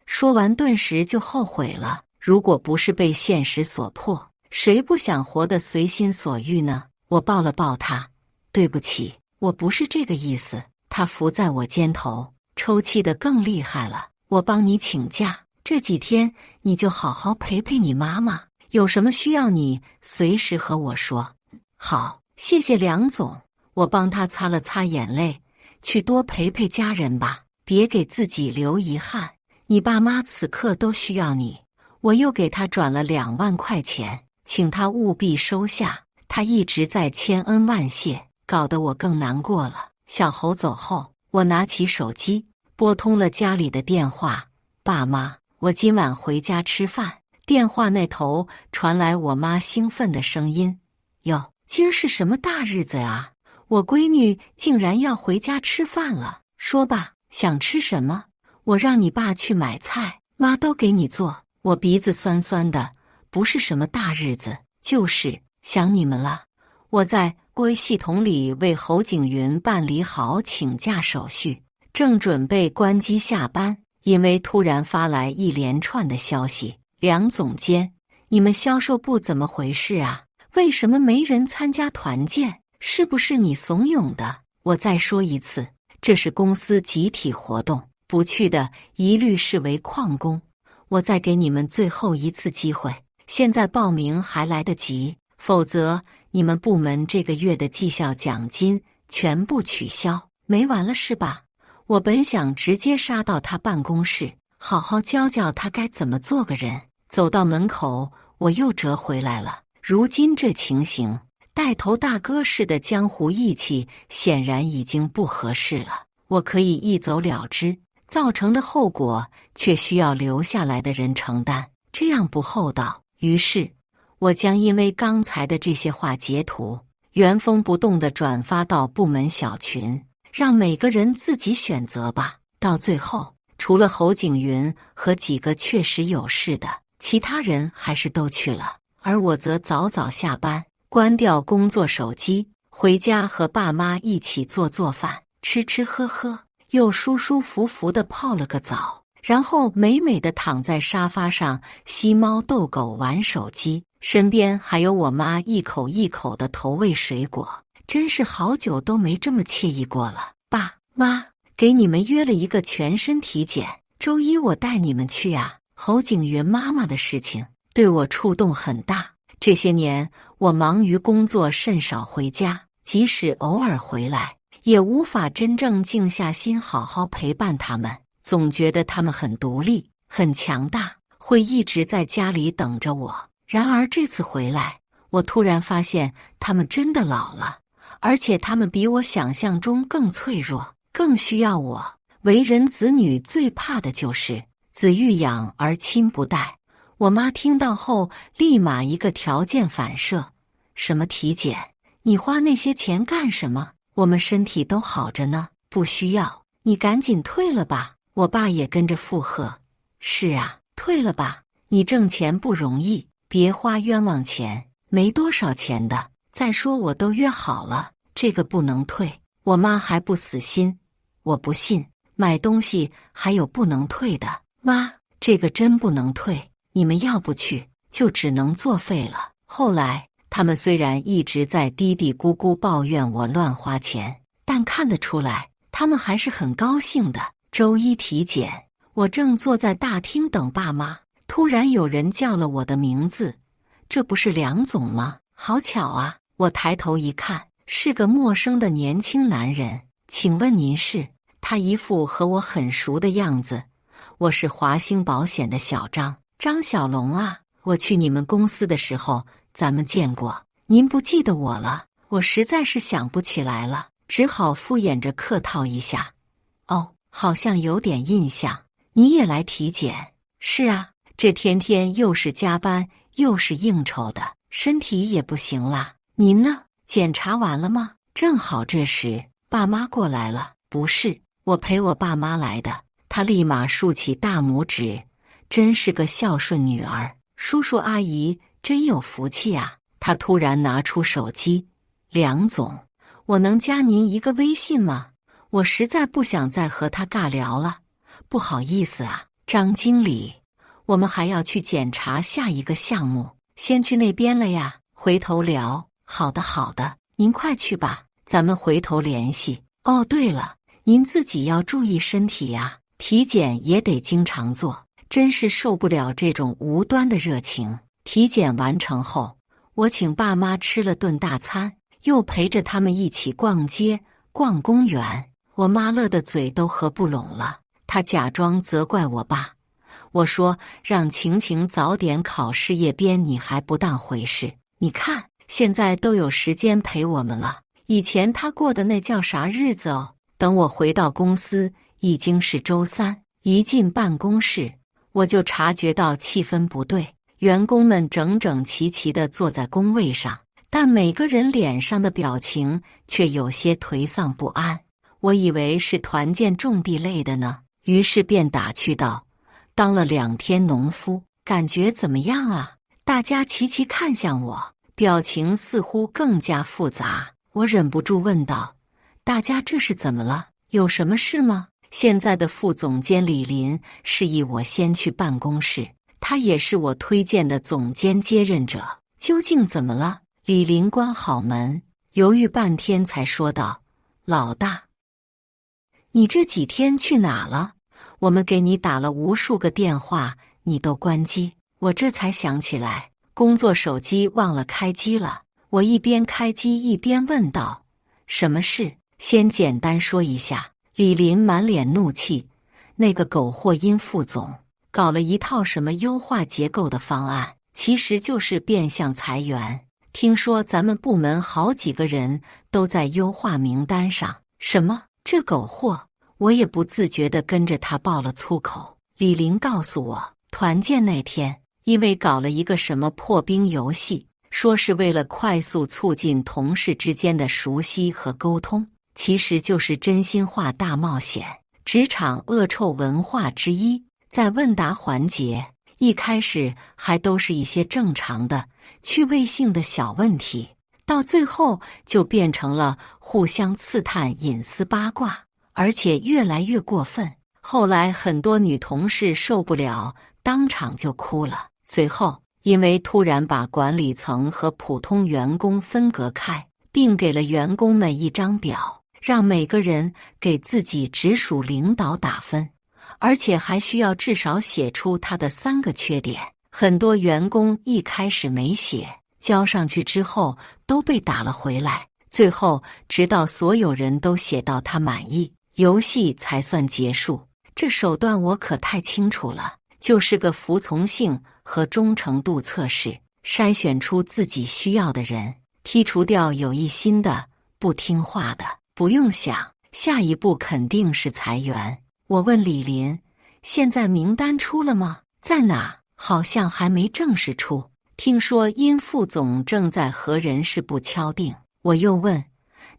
说完顿时就后悔了。如果不是被现实所迫，谁不想活得随心所欲呢？我抱了抱他，对不起，我不是这个意思。他伏在我肩头，抽泣得更厉害了。我帮你请假，这几天你就好好陪陪你妈妈，有什么需要你随时和我说。好，谢谢梁总。我帮他擦了擦眼泪，去多陪陪家人吧，别给自己留遗憾。你爸妈此刻都需要你。我又给他转了2万块钱，请他务必收下。他一直在千恩万谢，搞得我更难过了。小侯走后，我拿起手机拨通了家里的电话。爸妈，我今晚回家吃饭。电话那头传来我妈兴奋的声音：哟，今儿是什么大日子啊？我闺女竟然要回家吃饭了。说吧，想吃什么？我让你爸去买菜，妈都给你做。我鼻子酸酸的，不是什么大日子，就是想你们了。我在微系统里为侯景云办理好请假手续，正准备关机下班，因为突然发来一连串的消息。梁总监，你们销售部怎么回事啊？为什么没人参加团建？是不是你怂恿的？我再说一次，这是公司集体活动，不去的一律视为旷工。我再给你们最后一次机会，现在报名还来得及，否则你们部门这个月的绩效奖金全部取消。没完了是吧？我本想直接杀到他办公室，好好教教他该怎么做个人。走到门口，我又折回来了。如今这情形，带头大哥式的江湖义气显然已经不合适了。我可以一走了之，造成的后果却需要留下来的人承担，这样不厚道。于是，我将因为刚才的这些话截图，原封不动地转发到部门小群，让每个人自己选择吧。到最后，除了侯景云和几个确实有事的，其他人还是都去了，而我则早早下班，关掉工作手机，回家和爸妈一起做饭，吃吃喝喝，又舒舒服服地泡了个澡，然后美美地躺在沙发上吸猫逗狗玩手机，身边还有我妈一口一口的投喂水果，真是好久都没这么惬意过了。爸妈，给你们约了一个全身体检，周一我带你们去啊。侯景云妈妈的事情对我触动很大，这些年我忙于工作，甚少回家，即使偶尔回来，也无法真正静下心好好陪伴他们，总觉得他们很独立，很强大，会一直在家里等着我。然而这次回来，我突然发现他们真的老了，而且他们比我想象中更脆弱，更需要我。为人子女最怕的就是子欲养而亲不待。我妈听到后立马一个条件反射，什么体检？你花那些钱干什么？我们身体都好着呢，不需要，你赶紧退了吧。我爸也跟着附和，是啊，退了吧，你挣钱不容易，别花冤枉钱，没多少钱的。再说我都约好了，这个不能退。我妈还不死心，我不信，买东西还有不能退的。妈，这个真不能退，你们要不去就只能作废了。后来他们虽然一直在嘀嘀咕咕抱怨我乱花钱，但看得出来，他们还是很高兴的。周一体检，我正坐在大厅等爸妈，突然有人叫了我的名字，这不是梁总吗？好巧啊！我抬头一看，是个陌生的年轻男人。请问您是？他一副和我很熟的样子。我是华兴保险的小张，张小龙啊。我去你们公司的时候，咱们见过，您不记得我了？我实在是想不起来了，只好敷衍着客套一下。哦，好像有点印象。你也来体检？是啊，这天天又是加班又是应酬的，身体也不行啦。您呢？检查完了吗？正好这时爸妈过来了。不是，我陪我爸妈来的。他立马竖起大拇指，真是个孝顺女儿。叔叔阿姨真有福气啊！他突然拿出手机，梁总，我能加您一个微信吗？我实在不想再和他尬聊了。不好意思啊，张经理，我们还要去检查下一个项目，先去那边了呀，回头聊。好的好的，您快去吧，咱们回头联系。哦，对了，您自己要注意身体呀，体检也得经常做。真是受不了这种无端的热情。体检完成后，我请爸妈吃了顿大餐，又陪着他们一起逛街、逛公园。我妈乐得嘴都合不拢了，她假装责怪我爸。我说让晴晴早点考事业编，你还不当回事？你看现在都有时间陪我们了，以前她过的那叫啥日子哦？等我回到公司，已经是周三，一进办公室，我就察觉到气氛不对，员工们整整齐齐地坐在工位上，但每个人脸上的表情却有些颓丧不安。我以为是团建种地累的呢，于是便打趣道：当了2天农夫，感觉怎么样啊？大家齐齐看向我，表情似乎更加复杂。我忍不住问道：大家这是怎么了？有什么事吗？现在的副总监李林示意我先去办公室，他也是我推荐的总监接任者。究竟怎么了？李林关好门，犹豫半天才说道：老大，你这几天去哪了？我们给你打了无数个电话，你都关机。我这才想起来，工作手机忘了开机了。我一边开机一边问道：什么事？先简单说一下。李林满脸怒气，那个狗货殷副总搞了一套什么优化结构的方案，其实就是变相裁员。听说咱们部门好几个人都在优化名单上。什么？这狗货！我也不自觉地跟着他爆了粗口。李林告诉我，团建那天因为搞了一个什么破冰游戏，说是为了快速促进同事之间的熟悉和沟通，其实就是真心话大冒险，职场恶臭文化之一。在问答环节，一开始还都是一些正常的趣味性的小问题，到最后就变成了互相刺探隐私八卦，而且越来越过分。后来很多女同事受不了，当场就哭了。随后因为突然把管理层和普通员工分隔开，并给了员工们一张表，让每个人给自己直属领导打分，而且还需要至少写出他的3个缺点。很多员工一开始没写，交上去之后都被打了回来，最后直到所有人都写到他满意，游戏才算结束。这手段我可太清楚了，就是个服从性和忠诚度测试，筛选出自己需要的人，剔除掉有意心的、不听话的。不用想，下一步肯定是裁员。我问李林，现在名单出了吗？在哪？好像还没正式出，听说殷副总正在和人事部敲定。我又问，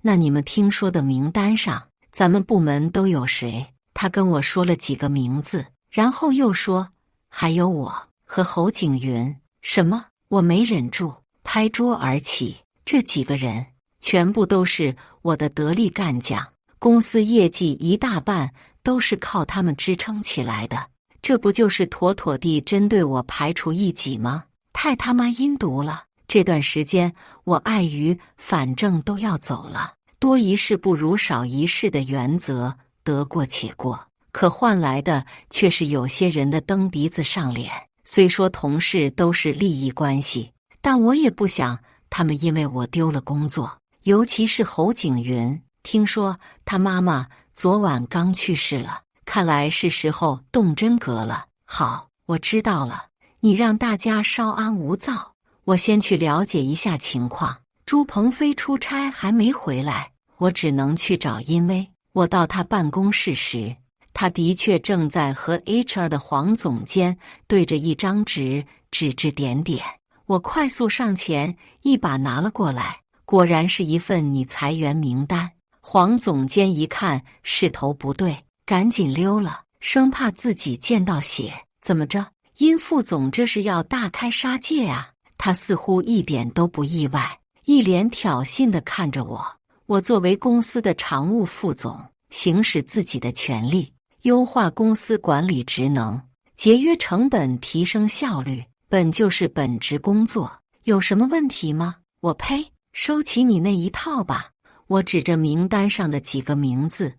那你们听说的名单上，咱们部门都有谁？他跟我说了几个名字，然后又说还有我和侯景云。什么？我没忍住，拍桌而起。这几个人全部都是我的得力干将，公司业绩一大半都是靠他们支撑起来的，这不就是妥妥地针对我排除异己吗？太他妈阴毒了！这段时间我碍于反正都要走了，多一事不如少一事的原则，得过且过，可换来的却是有些人的蹬鼻子上脸。虽说同事都是利益关系，但我也不想他们因为我丢了工作。尤其是侯景云，听说他妈妈昨晚刚去世了，看来是时候动真格了。好，我知道了，你让大家稍安勿躁，我先去了解一下情况。朱鹏飞出差还没回来，我只能去找殷薇。我到他办公室时，他的确正在和 HR 的黄总监对着一张纸指指点点。我快速上前一把拿了过来，果然是一份拟裁员名单。黄总监一看势头不对，赶紧溜了，生怕自己见到血。怎么着，殷副总这是要大开杀戒啊？他似乎一点都不意外，一脸挑衅地看着我。我作为公司的常务副总，行使自己的权利，优化公司管理职能，节约成本，提升效率，本就是本职工作，有什么问题吗？我呸！收起你那一套吧！我指着名单上的几个名字，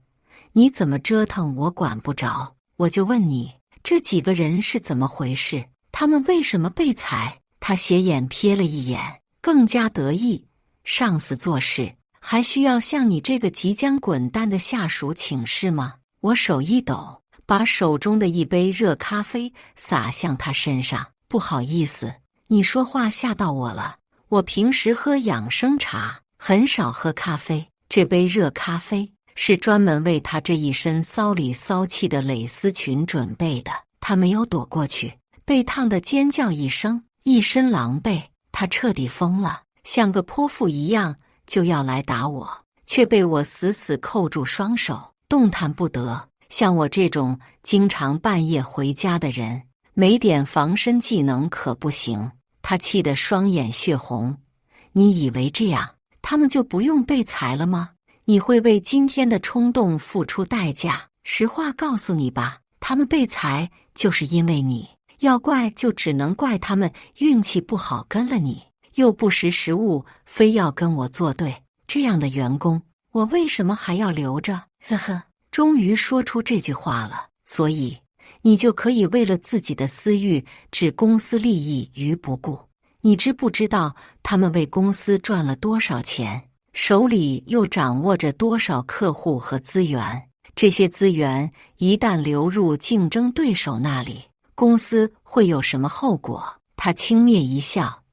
你怎么折腾我管不着，我就问你，这几个人是怎么回事？他们为什么被裁？他斜眼瞥了一眼，更加得意。上司做事还需要向你这个即将滚蛋的下属请示吗？我手一抖，把手中的一杯热咖啡洒向他身上。不好意思，你说话吓到我了。我平时喝养生茶，很少喝咖啡。这杯热咖啡是专门为他这一身骚里骚气的蕾丝裙准备的。他没有躲过去，被烫得尖叫一声，一身狼狈。他彻底疯了，像个泼妇一样就要来打我，却被我死死扣住双手，动弹不得。像我这种经常半夜回家的人，没点防身技能可不行。他气得双眼血红。你以为这样他们就不用被裁了吗？你会为今天的冲动付出代价。实话告诉你吧，他们被裁就是因为你，要怪就只能怪他们运气不好跟了你，又不识时务，非要跟我作对。这样的员工，我为什么还要留着？呵呵，终于说出这句话了。所以你就可以为了自己的私欲置公司利益于不顾。你知不知道他们为公司赚了多少钱，手里又掌握着多少客户和资源？这些资源一旦流入竞争对手那里，公司会有什么后果？他轻蔑一笑，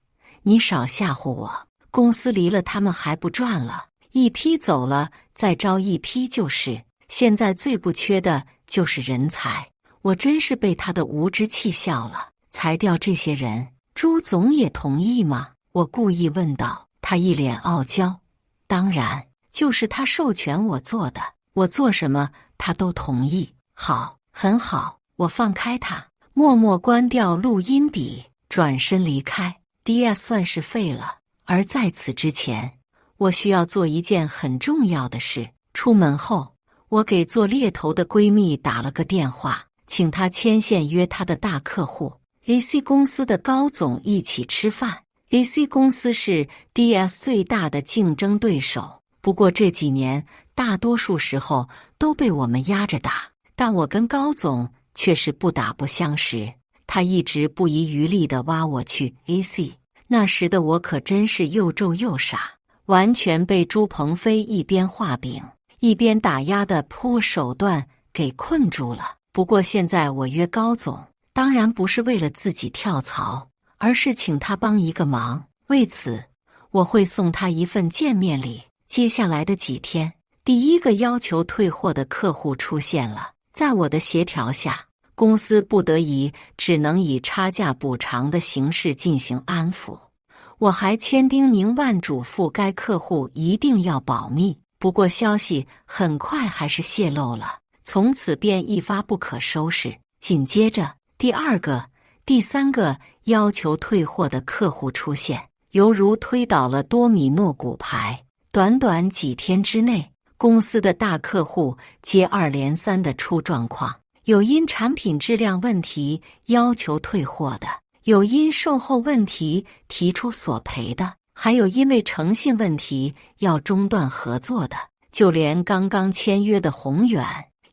你少吓唬我，公司离了他们还不赚了？一批走了再招一批就是，现在最不缺的就是人才。我真是被他的无知气笑了。裁掉这些人，朱总也同意吗？我故意问道。他一脸傲娇，当然，就是他授权我做的，我做什么他都同意。好，很好。我放开他，默默关掉录音笔，转身离开。DS 算是废了。而在此之前，我需要做一件很重要的事。出门后，我给做猎头的闺蜜打了个电话，请她牵线约她的大客户 AC 公司的高总一起吃饭。AC 公司是 DS 最大的竞争对手，不过这几年大多数时候都被我们压着打，但我跟高总却是不打不相识。他一直不遗余力地挖我去 AC， 那时的我可真是又皱又傻，完全被朱鹏飞一边画饼一边打压的破手段给困住了。不过现在我约高总，当然不是为了自己跳槽，而是请他帮一个忙。为此，我会送他一份见面礼。接下来的几天，第一个要求退货的客户出现了，在我的协调下，公司不得已只能以差价补偿的形式进行安抚。我还千叮咛万嘱咐该客户一定要保密，不过消息很快还是泄露了，从此便一发不可收拾。紧接着，第二个、第三个要求退货的客户出现，犹如推倒了多米诺骨牌。短短几天之内，公司的大客户接二连三地出状况，有因产品质量问题要求退货的，有因售后问题提出索赔的，还有因为诚信问题要中断合作的，就连刚刚签约的宏远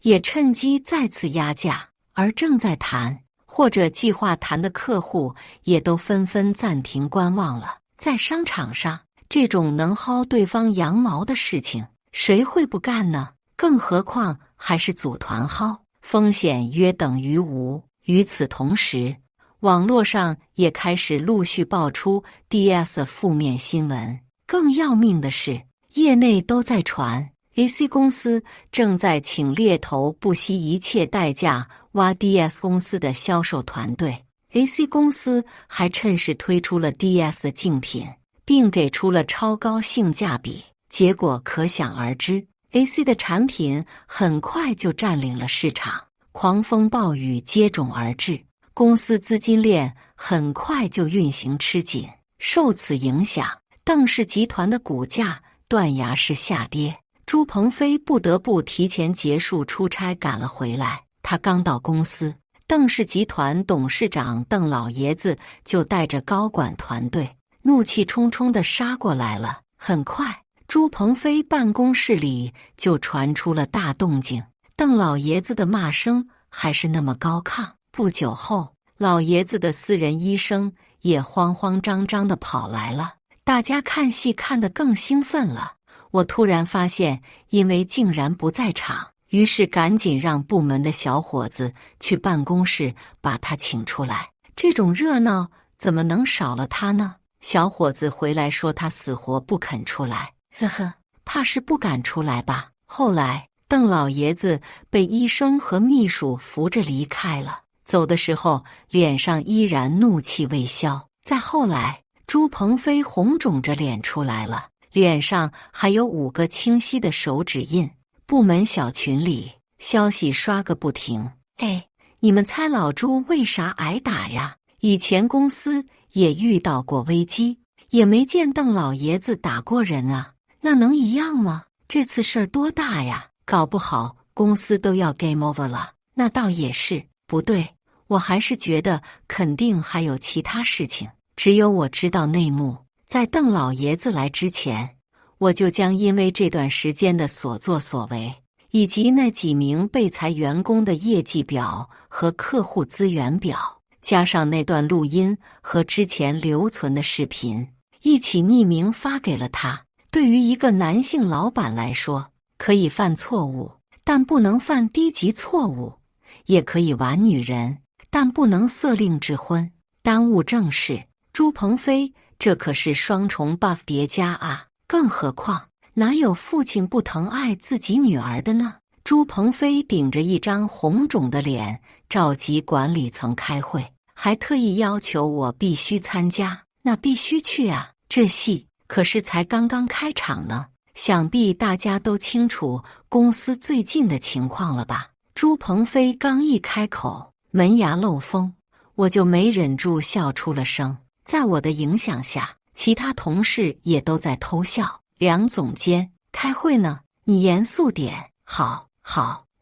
也趁机再次压价，而正在谈或者计划谈的客户也都纷纷暂停观望了。在商场上，这种能薅对方羊毛的事情，谁会不干呢？更何况还是组团薅，风险约等于无。与此同时，网络上也开始陆续爆出 DS 的负面新闻。更要命的是，业内都在传 AC 公司正在请猎头不惜一切代价挖 DS 公司的销售团队。AC 公司还趁势推出了 DS 竞品，并给出了超高性价比，结果可想而知。AC 的产品很快就占领了市场，狂风暴雨接踵而至，公司资金链很快就运行吃紧。受此影响，邓氏集团的股价断崖式下跌。朱鹏飞不得不提前结束出差赶了回来。他刚到公司，邓氏集团董事长邓老爷子就带着高管团队怒气冲冲地杀过来了。很快，朱鹏飞办公室里就传出了大动静，邓老爷子的骂声还是那么高亢。不久后，老爷子的私人医生也慌慌张张地跑来了，大家看戏看得更兴奋了。我突然发现，因为竟然不在场，于是赶紧让部门的小伙子去办公室把他请出来。这种热闹怎么能少了他呢？小伙子回来说他死活不肯出来，呵呵，怕是不敢出来吧。后来，邓老爷子被医生和秘书扶着离开了，走的时候脸上依然怒气未消。再后来，朱鹏飞红肿着脸出来了，脸上还有5个清晰的手指印。部门小群里消息刷个不停。哎，你们猜老朱为啥挨打呀？以前公司也遇到过危机，也没见邓老爷子打过人啊，那能一样吗？这次事儿多大呀？搞不好公司都要 game over 了。那倒也是，不对，我还是觉得肯定还有其他事情，只有我知道内幕。在邓老爷子来之前，我就将因为这段时间的所作所为，以及那几名被裁员工的业绩表和客户资源表，加上那段录音和之前留存的视频，一起匿名发给了他。对于一个男性老板来说，可以犯错误，但不能犯低级错误；也可以玩女人，但不能色令智昏，耽误正事。朱鹏飞这可是双重 buff 叠加啊！更何况，哪有父亲不疼爱自己女儿的呢？朱鹏飞顶着一张红肿的脸召集管理层开会，还特意要求我必须参加。那必须去啊！这戏可是才刚刚开场呢。想必大家都清楚公司最近的情况了吧？朱鹏飞刚一开口，门牙漏风，我就没忍住笑出了声。在我的影响下，其他同事也都在偷笑。梁总监，开会呢，你严肃点。好，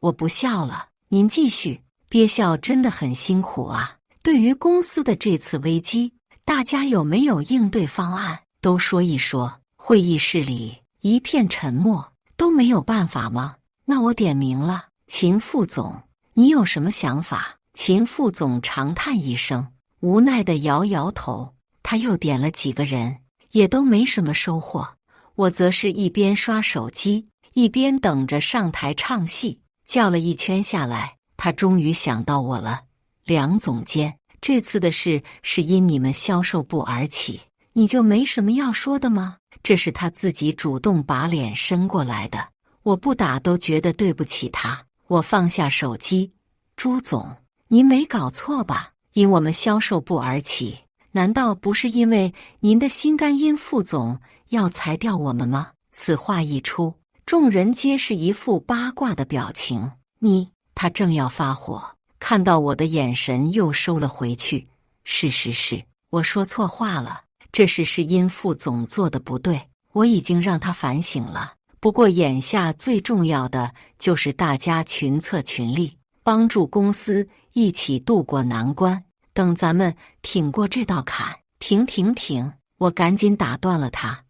我不笑了，您继续。憋笑真的很辛苦啊。对于公司的这次危机，大家有没有应对方案？都说一说。会议室里一片沉默，都没有办法吗？那我点名了，秦副总，你有什么想法？秦副总长叹一声，无奈地摇摇头。他又点了几个人，也都没什么收获。我则是一边刷手机，一边等着上台唱戏。叫了一圈下来，他终于想到我了。梁总监，这次的事是因你们销售部而起，你就没什么要说的吗？这是他自己主动把脸伸过来的，我不打都觉得对不起他。我放下手机，朱总，您没搞错吧？因我们销售部而起，难道不是因为您的心肝殷副总要裁掉我们吗？此话一出，众人皆是一副八卦的表情。他正要发火，看到我的眼神又收了回去。是，我说错话了，这事是殷副总做的不对，我已经让他反省了。不过眼下最重要的就是大家群策群力，帮助公司一起渡过难关。等咱们挺过这道坎。停！我赶紧打断了他，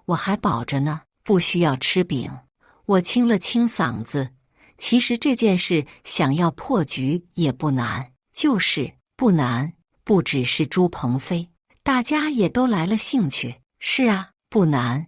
我还保着呢，不需要吃饼。我清了清嗓子，其实这件事想要破局也不难，就是不难，不只是朱鹏飞，大家也都来了兴趣。是啊，不难。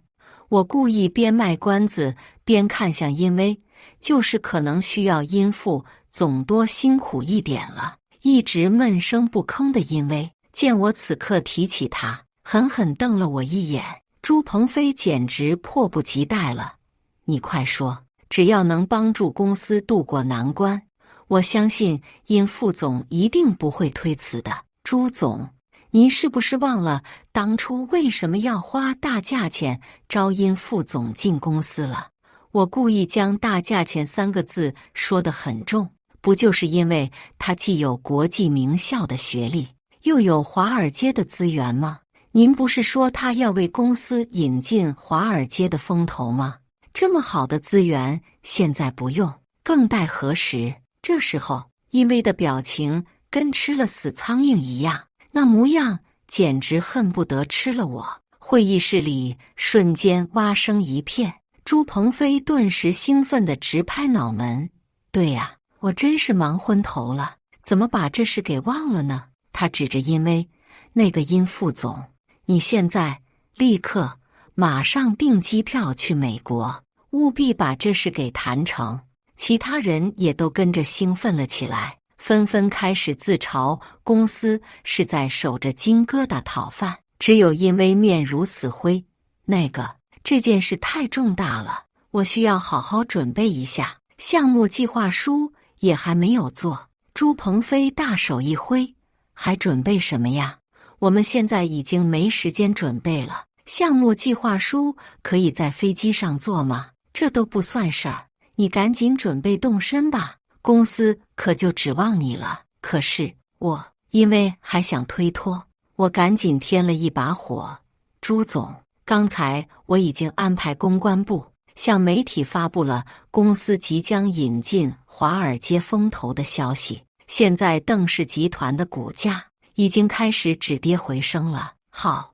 我故意边卖关子边看向殷薇，就是可能需要殷副总多辛苦一点了。一直闷声不吭的殷薇见我此刻提起他，狠狠瞪了我一眼。朱鹏飞简直迫不及待了，你快说，只要能帮助公司渡过难关，我相信殷副总一定不会推辞的。朱总，您是不是忘了当初为什么要花大价钱招殷副总进公司了？我故意将大价钱3个字说得很重，不就是因为他既有国际名校的学历，又有华尔街的资源吗？您不是说他要为公司引进华尔街的风投吗？这么好的资源现在不用，更待何时？这时候，殷薇的表情跟吃了死苍蝇一样，那模样简直恨不得吃了我。会议室里瞬间蛙声一片，朱鹏飞顿时兴奋地直拍脑门。对呀，我真是忙昏头了，怎么把这事给忘了呢？他指着殷薇，那个殷副总，你现在立刻马上订机票去美国，务必把这事给谈成。其他人也都跟着兴奋了起来，纷纷开始自嘲公司是在守着金疙瘩讨饭。只有殷薇面如死灰，这件事太重大了，我需要好好准备一下，项目计划书也还没有做。朱鹏飞大手一挥，还准备什么呀？我们现在已经没时间准备了，项目计划书可以在飞机上做吗？这都不算事儿，你赶紧准备动身吧，公司可就指望你了。可是因为还想推脱，我赶紧添了一把火。朱总，刚才我已经安排公关部向媒体发布了公司即将引进华尔街风投的消息，现在邓氏集团的股价已经开始止跌回升了。好，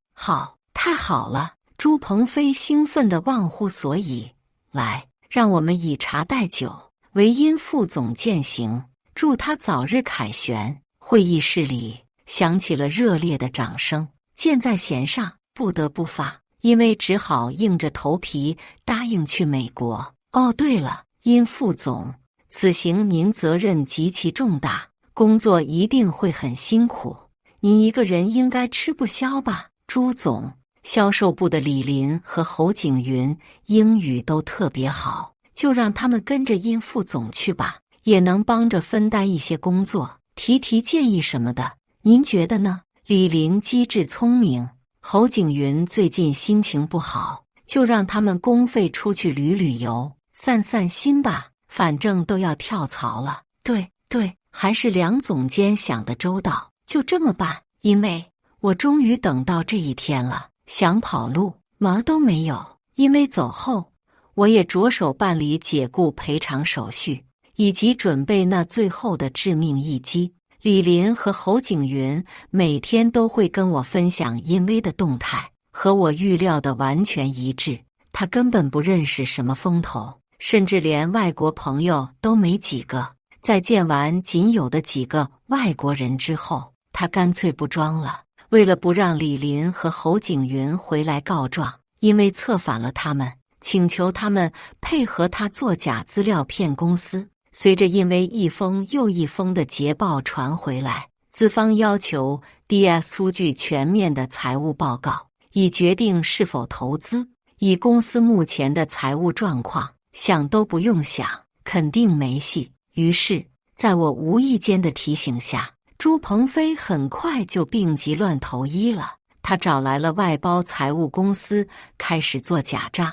太好了！朱鹏飞兴奋得忘乎所以。来，让我们以茶代酒，为殷副总饯行，祝他早日凯旋。会议室里响起了热烈的掌声，箭在弦上，不得不发，因为只好硬着头皮答应去美国。哦，对了，殷副总，此行您责任极其重大，工作一定会很辛苦，您一个人应该吃不消吧？朱总，销售部的李林和侯景云英语都特别好，就让他们跟着殷副总去吧，也能帮着分担一些工作，提建议什么的，您觉得呢？李林机智聪明，侯景云最近心情不好，就让他们公费出去旅游，散散心吧，反正都要跳槽了。对，还是梁总监想得周到，就这么办。因为我终于等到这一天了，想跑路门都没有。因为走后，我也着手办理解雇赔偿手续，以及准备那最后的致命一击。李林和侯景云每天都会跟我分享殷薇的动态，和我预料的完全一致。他根本不认识什么风投，甚至连外国朋友都没几个。在见完仅有的几个外国人之后，他干脆不装了。为了不让李林和侯景云回来告状，因为策反了他们，请求他们配合他做假资料骗公司。随着因为一封又一封的捷报传回来，资方要求 DS 出具全面的财务报告，以决定是否投资。以公司目前的财务状况，想都不用想，肯定没戏。于是，在我无意间的提醒下，朱鹏飞很快就病急乱投医了。他找来了外包财务公司，开始做假账。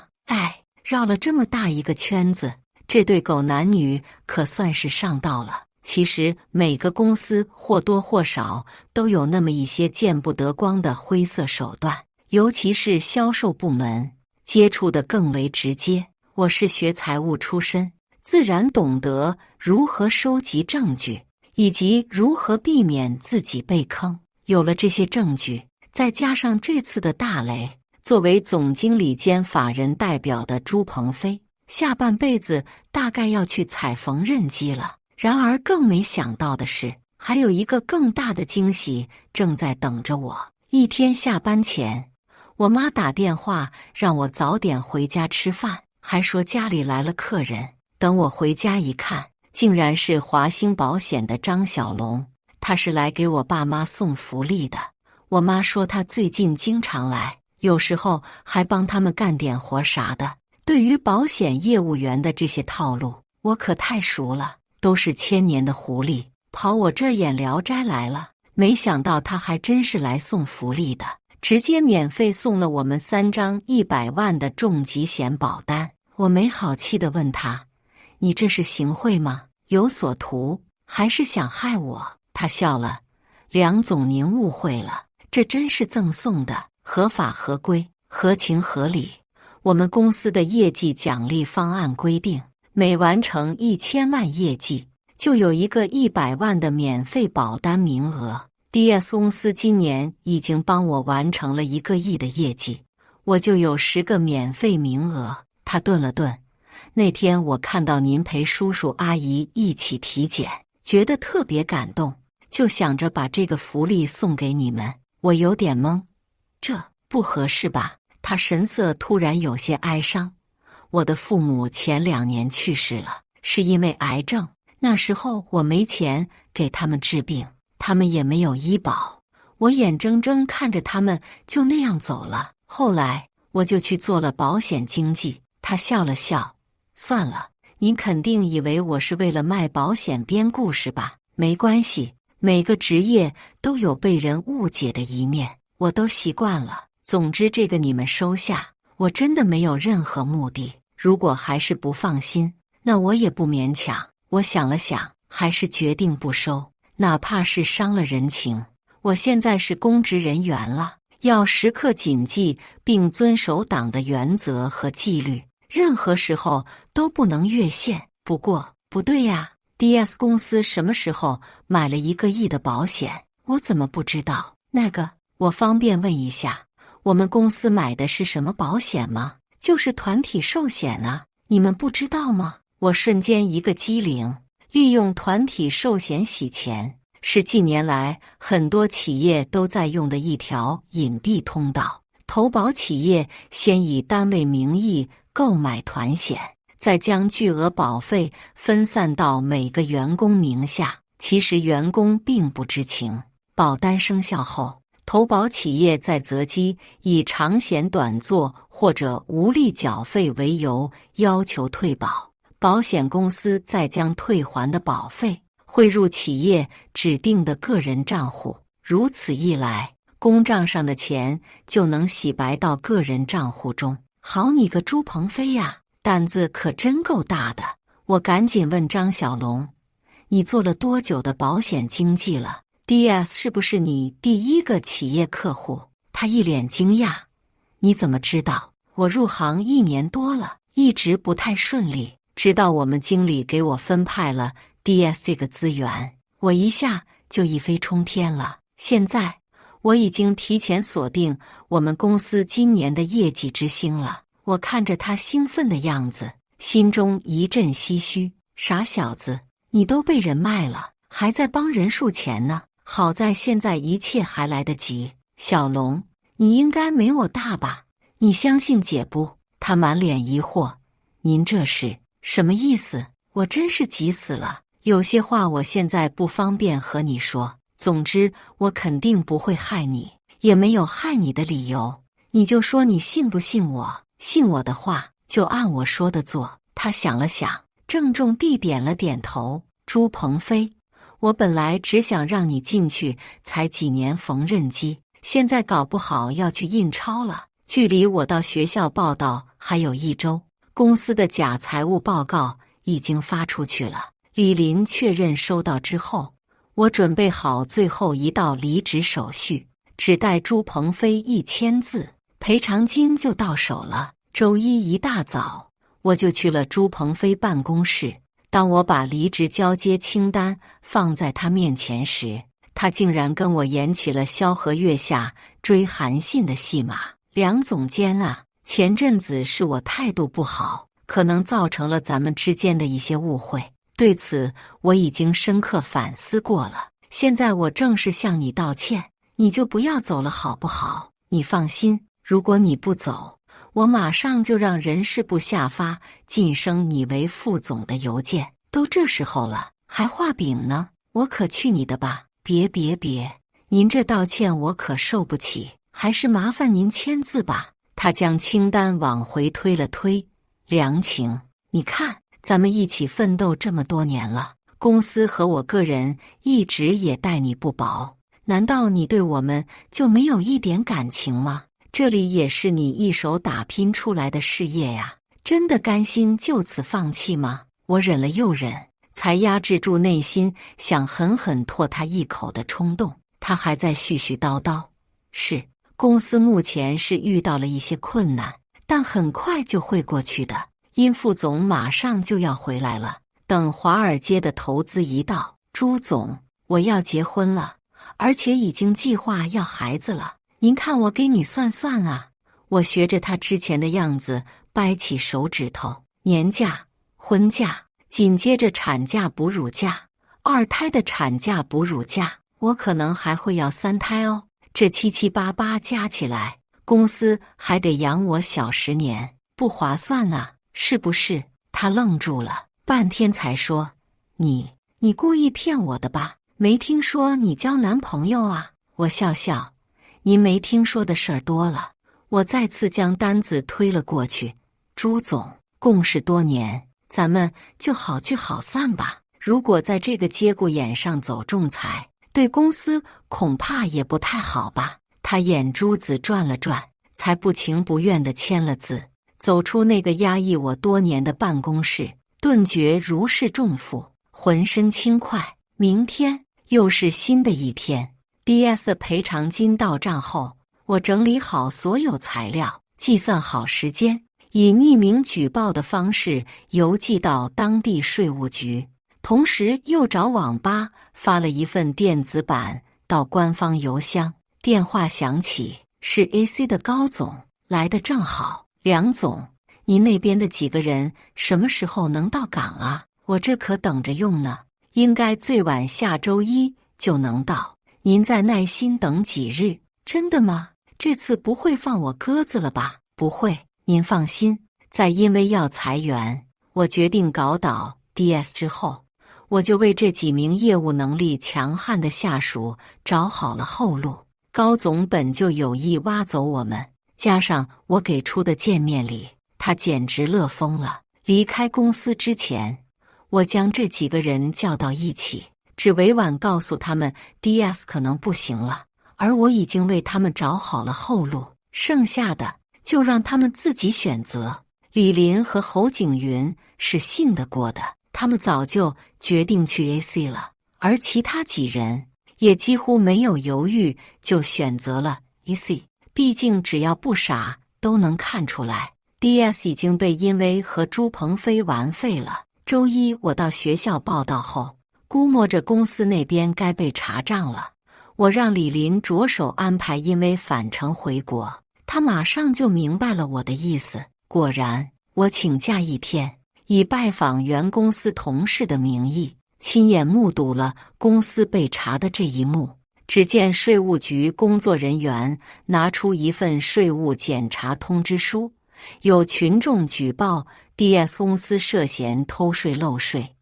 绕了这么大一个圈子，这对狗男女可算是上道了。其实每个公司或多或少都有那么一些见不得光的灰色手段，尤其是销售部门接触的更为直接。我是学财务出身，自然懂得如何收集证据，以及如何避免自己被坑。有了这些证据，再加上这次的大雷，作为总经理兼法人代表的朱鹏飞，下半辈子大概要去踩缝纫机了。然而更没想到的是，还有一个更大的惊喜正在等着我。一天下班前，我妈打电话让我早点回家吃饭，还说家里来了客人。等我回家一看，竟然是华兴保险的张小龙，他是来给我爸妈送福利的。我妈说他最近经常来，有时候还帮他们干点活啥的。对于保险业务员的这些套路，我可太熟了，都是千年的狐狸，跑我这儿演聊斋来了。没想到他还真是来送福利的，直接免费送了我们3张100万的重疾险保单。我没好气地问他，你这是行贿吗？有所图，还是想害我？他笑了，梁总您误会了，这真是赠送的，合法合规，合情合理。我们公司的业绩奖励方案规定，每完成1000万业绩，就有一个100万的免费保单名额。DS 公司今年已经帮我完成了1个亿的业绩，我就有10个免费名额。他顿了顿，那天我看到您陪叔叔阿姨一起体检，觉得特别感动，就想着把这个福利送给你们。我有点懵，这不合适吧？他神色突然有些哀伤。我的父母前2年去世了，是因为癌症。那时候我没钱给他们治病，他们也没有医保，我眼睁睁看着他们就那样走了。后来我就去做了保险经纪。他笑了笑，算了，您肯定以为我是为了卖保险编故事吧？没关系，每个职业都有被人误解的一面，我都习惯了。总之这个你们收下，我真的没有任何目的。如果还是不放心，那我也不勉强。我想了想，还是决定不收，哪怕是伤了人情。我现在是公职人员了，要时刻谨记并遵守党的原则和纪律，任何时候都不能越线。不过，不对呀，DS 公司什么时候买了1个亿的保险？我怎么不知道？那个，我方便问一下，我们公司买的是什么保险吗？就是团体寿险啊，你们不知道吗？我瞬间一个机灵，利用团体寿险洗钱，是近年来很多企业都在用的一条隐蔽通道。投保企业先以单位名义购买团险，再将巨额保费分散到每个员工名下，其实员工并不知情。保单生效后，投保企业再择机以长险短做或者无力缴费为由要求退保，保险公司再将退还的保费汇入企业指定的个人账户。如此一来，公账上的钱就能洗白到个人账户中。好你个朱鹏飞呀，胆子可真够大的！我赶紧问张小龙，你做了多久的保险经纪了？DS 是不是你第1个企业客户？他一脸惊讶，你怎么知道？我入行1年多了，一直不太顺利，直到我们经理给我分派了 DS 这个资源，我一下就一飞冲天了。现在我已经提前锁定我们公司今年的业绩之星了。我看着他兴奋的样子，心中一阵唏嘘。傻小子，你都被人卖了，还在帮人数钱呢。好在现在一切还来得及。小龙，你应该没我大吧？你相信姐不？他满脸疑惑。您这是什么意思？我真是急死了。有些话我现在不方便和你说。总之，我肯定不会害你，也没有害你的理由。你就说你信不信我？信我的话，就按我说的做。他想了想，郑重地点了点头。朱鹏飞，我本来只想让你进去才几年缝纫机，现在搞不好要去印钞了。距离我到学校报到还有1周，公司的假财务报告已经发出去了。李林确认收到之后，我准备好最后一道离职手续，只待朱鹏飞一签字，赔偿金就到手了。周一一大早，我就去了朱鹏飞办公室。当我把离职交接清单放在他面前时，他竟然跟我演起了萧何月下追韩信的戏码。梁总监啊，前阵子是我态度不好，可能造成了咱们之间的一些误会，对此我已经深刻反思过了。现在我正式向你道歉，你就不要走了好不好？你放心，如果你不走，我马上就让人事部下发晋升你为副总的邮件。都这时候了，还画饼呢？我可去你的吧！别，您这道歉我可受不起，还是麻烦您签字吧。他将清单往回推了推。梁晴，你看，咱们一起奋斗这么多年了，公司和我个人一直也待你不薄，难道你对我们就没有一点感情吗？这里也是你一手打拼出来的事业呀，真的甘心就此放弃吗？我忍了又忍，才压制住内心想狠狠唾他一口的冲动。他还在絮絮叨叨，是，公司目前是遇到了一些困难，但很快就会过去的，殷副总马上就要回来了，等华尔街的投资一到，朱总，我要结婚了，而且已经计划要孩子了，您看我给你算算啊。我学着他之前的样子掰起手指头，年假、婚假，紧接着产假、哺乳假，二胎的产假、哺乳假，我可能还会要三胎哦，这七七八八加起来，公司还得养我小10年，不划算啊，是不是？他愣住了，半天才说，你故意骗我的吧？没听说你交男朋友啊？我笑笑，您没听说的事儿多了。我再次将单子推了过去，朱总，共事多年，咱们就好聚好散吧。如果在这个节骨眼上走仲裁，对公司恐怕也不太好吧。他眼珠子转了转，才不情不愿地签了字，走出那个压抑我多年的办公室，顿觉如释重负，浑身轻快。明天又是新的一天。 DS 赔偿金到账后，我整理好所有材料，计算好时间，以匿名举报的方式邮寄到当地税务局，同时又找网吧发了一份电子版到官方邮箱。电话响起，是 AC 的高总，来得正好。梁总，您那边的几个人什么时候能到岗啊？我这可等着用呢，应该最晚下周1就能到，您再耐心等几日。真的吗？这次不会放我鸽子了吧？不会，您放心。在因为要裁员，我决定搞倒 DS 之后，我就为这几名业务能力强悍的下属找好了后路。高总本就有意挖走我们，加上我给出的见面礼，他简直乐疯了。离开公司之前，我将这几个人叫到一起，只委婉告诉他们 DS 可能不行了，而我已经为他们找好了后路，剩下的就让他们自己选择。李林和侯景云是信得过的，他们早就决定去 AC 了，而其他几人也几乎没有犹豫就选择了 AC。 毕竟只要不傻都能看出来 DS 已经被殷威和朱鹏飞玩废了。周一我到学校报到后，估摸着公司那边该被查账了，我让李林着手安排殷威返程回国，他马上就明白了我的意思。果然，我请假1天，以拜访原公司同事的名义，亲眼目睹了公司被查的这一幕。只见税务局工作人员拿出一份税务检查通知书，有群众举报 DS 公司涉嫌偷税漏税，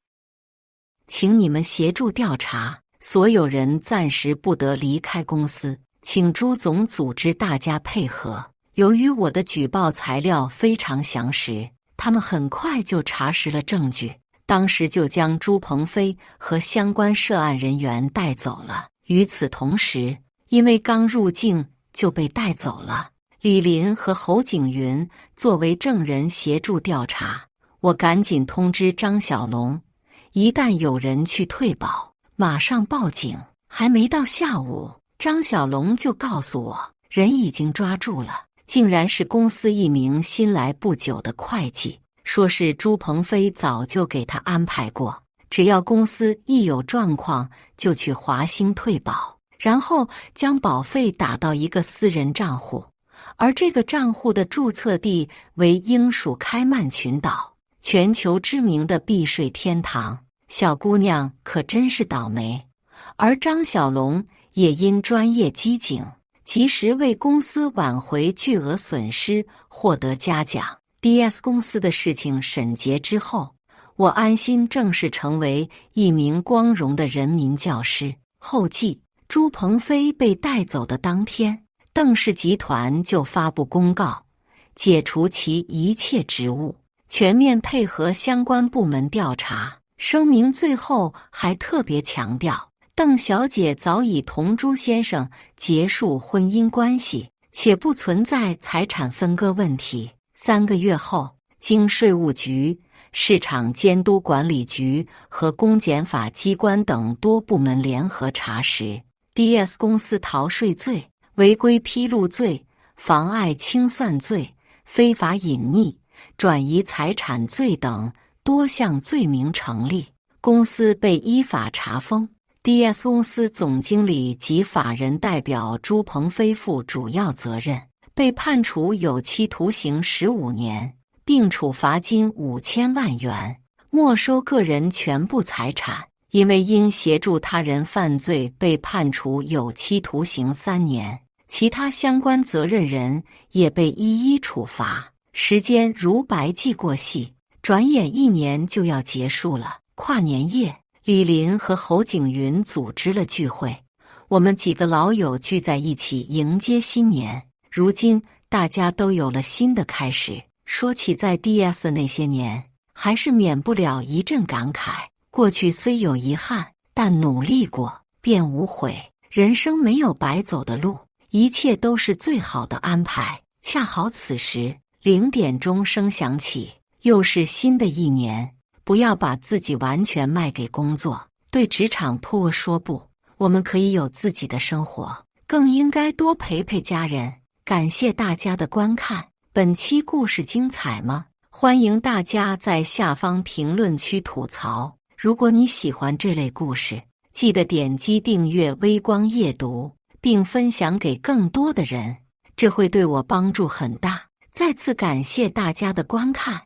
请你们协助调查，所有人暂时不得离开公司，请朱总组织大家配合。由于我的举报材料非常详实，他们很快就查实了证据，当时就将朱鹏飞和相关涉案人员带走了。与此同时，因为刚入境就被带走了，李林和侯景云作为证人协助调查。我赶紧通知张小龙，一旦有人去退保，马上报警。还没到下午，张小龙就告诉我，人已经抓住了，竟然是公司一名新来不久的会计，说是朱鹏飞早就给他安排过，只要公司一有状况就去华兴退保，然后将保费打到一个私人账户，而这个账户的注册地为英属开曼群岛，全球知名的避税天堂。小姑娘可真是倒霉。而张小龙也因专业机警，及时为公司挽回巨额损失，获得嘉奖。DS 公司的事情审结之后，我安心正式成为一名光荣的人民教师。后继朱鹏飞被带走的当天，邓氏集团就发布公告，解除其一切职务，全面配合相关部门调查。声明最后还特别强调，邓小姐早已同朱先生结束婚姻关系，且不存在财产分割问题。3个月后，经税务局、市场监督管理局和公检法机关等多部门联合查实， DS 公司逃税罪、违规披露罪、妨碍清算罪、非法隐匿、转移财产罪等多项罪名成立，公司被依法查封。DS 公司总经理及法人代表朱鹏飞负主要责任，被判处有期徒刑15年，并处罚金5000万元，没收个人全部财产。因为因协助他人犯罪被判处有期徒刑3年，其他相关责任人也被一一处罚。时间如白驹过隙，转眼1年就要结束了。跨年夜，李林和侯景云组织了聚会，我们几个老友聚在一起迎接新年。如今大家都有了新的开始，说起在 DS 的那些年，还是免不了一阵感慨。过去虽有遗憾，但努力过便无悔。人生没有白走的路，一切都是最好的安排。恰好此时0点钟声响起，又是新的一年。不要把自己完全卖给工作，对职场铺说不。我们可以有自己的生活，更应该多陪陪家人。感谢大家的观看，本期故事精彩吗？欢迎大家在下方评论区吐槽。如果你喜欢这类故事，记得点击订阅微光夜读，并分享给更多的人，这会对我帮助很大。再次感谢大家的观看。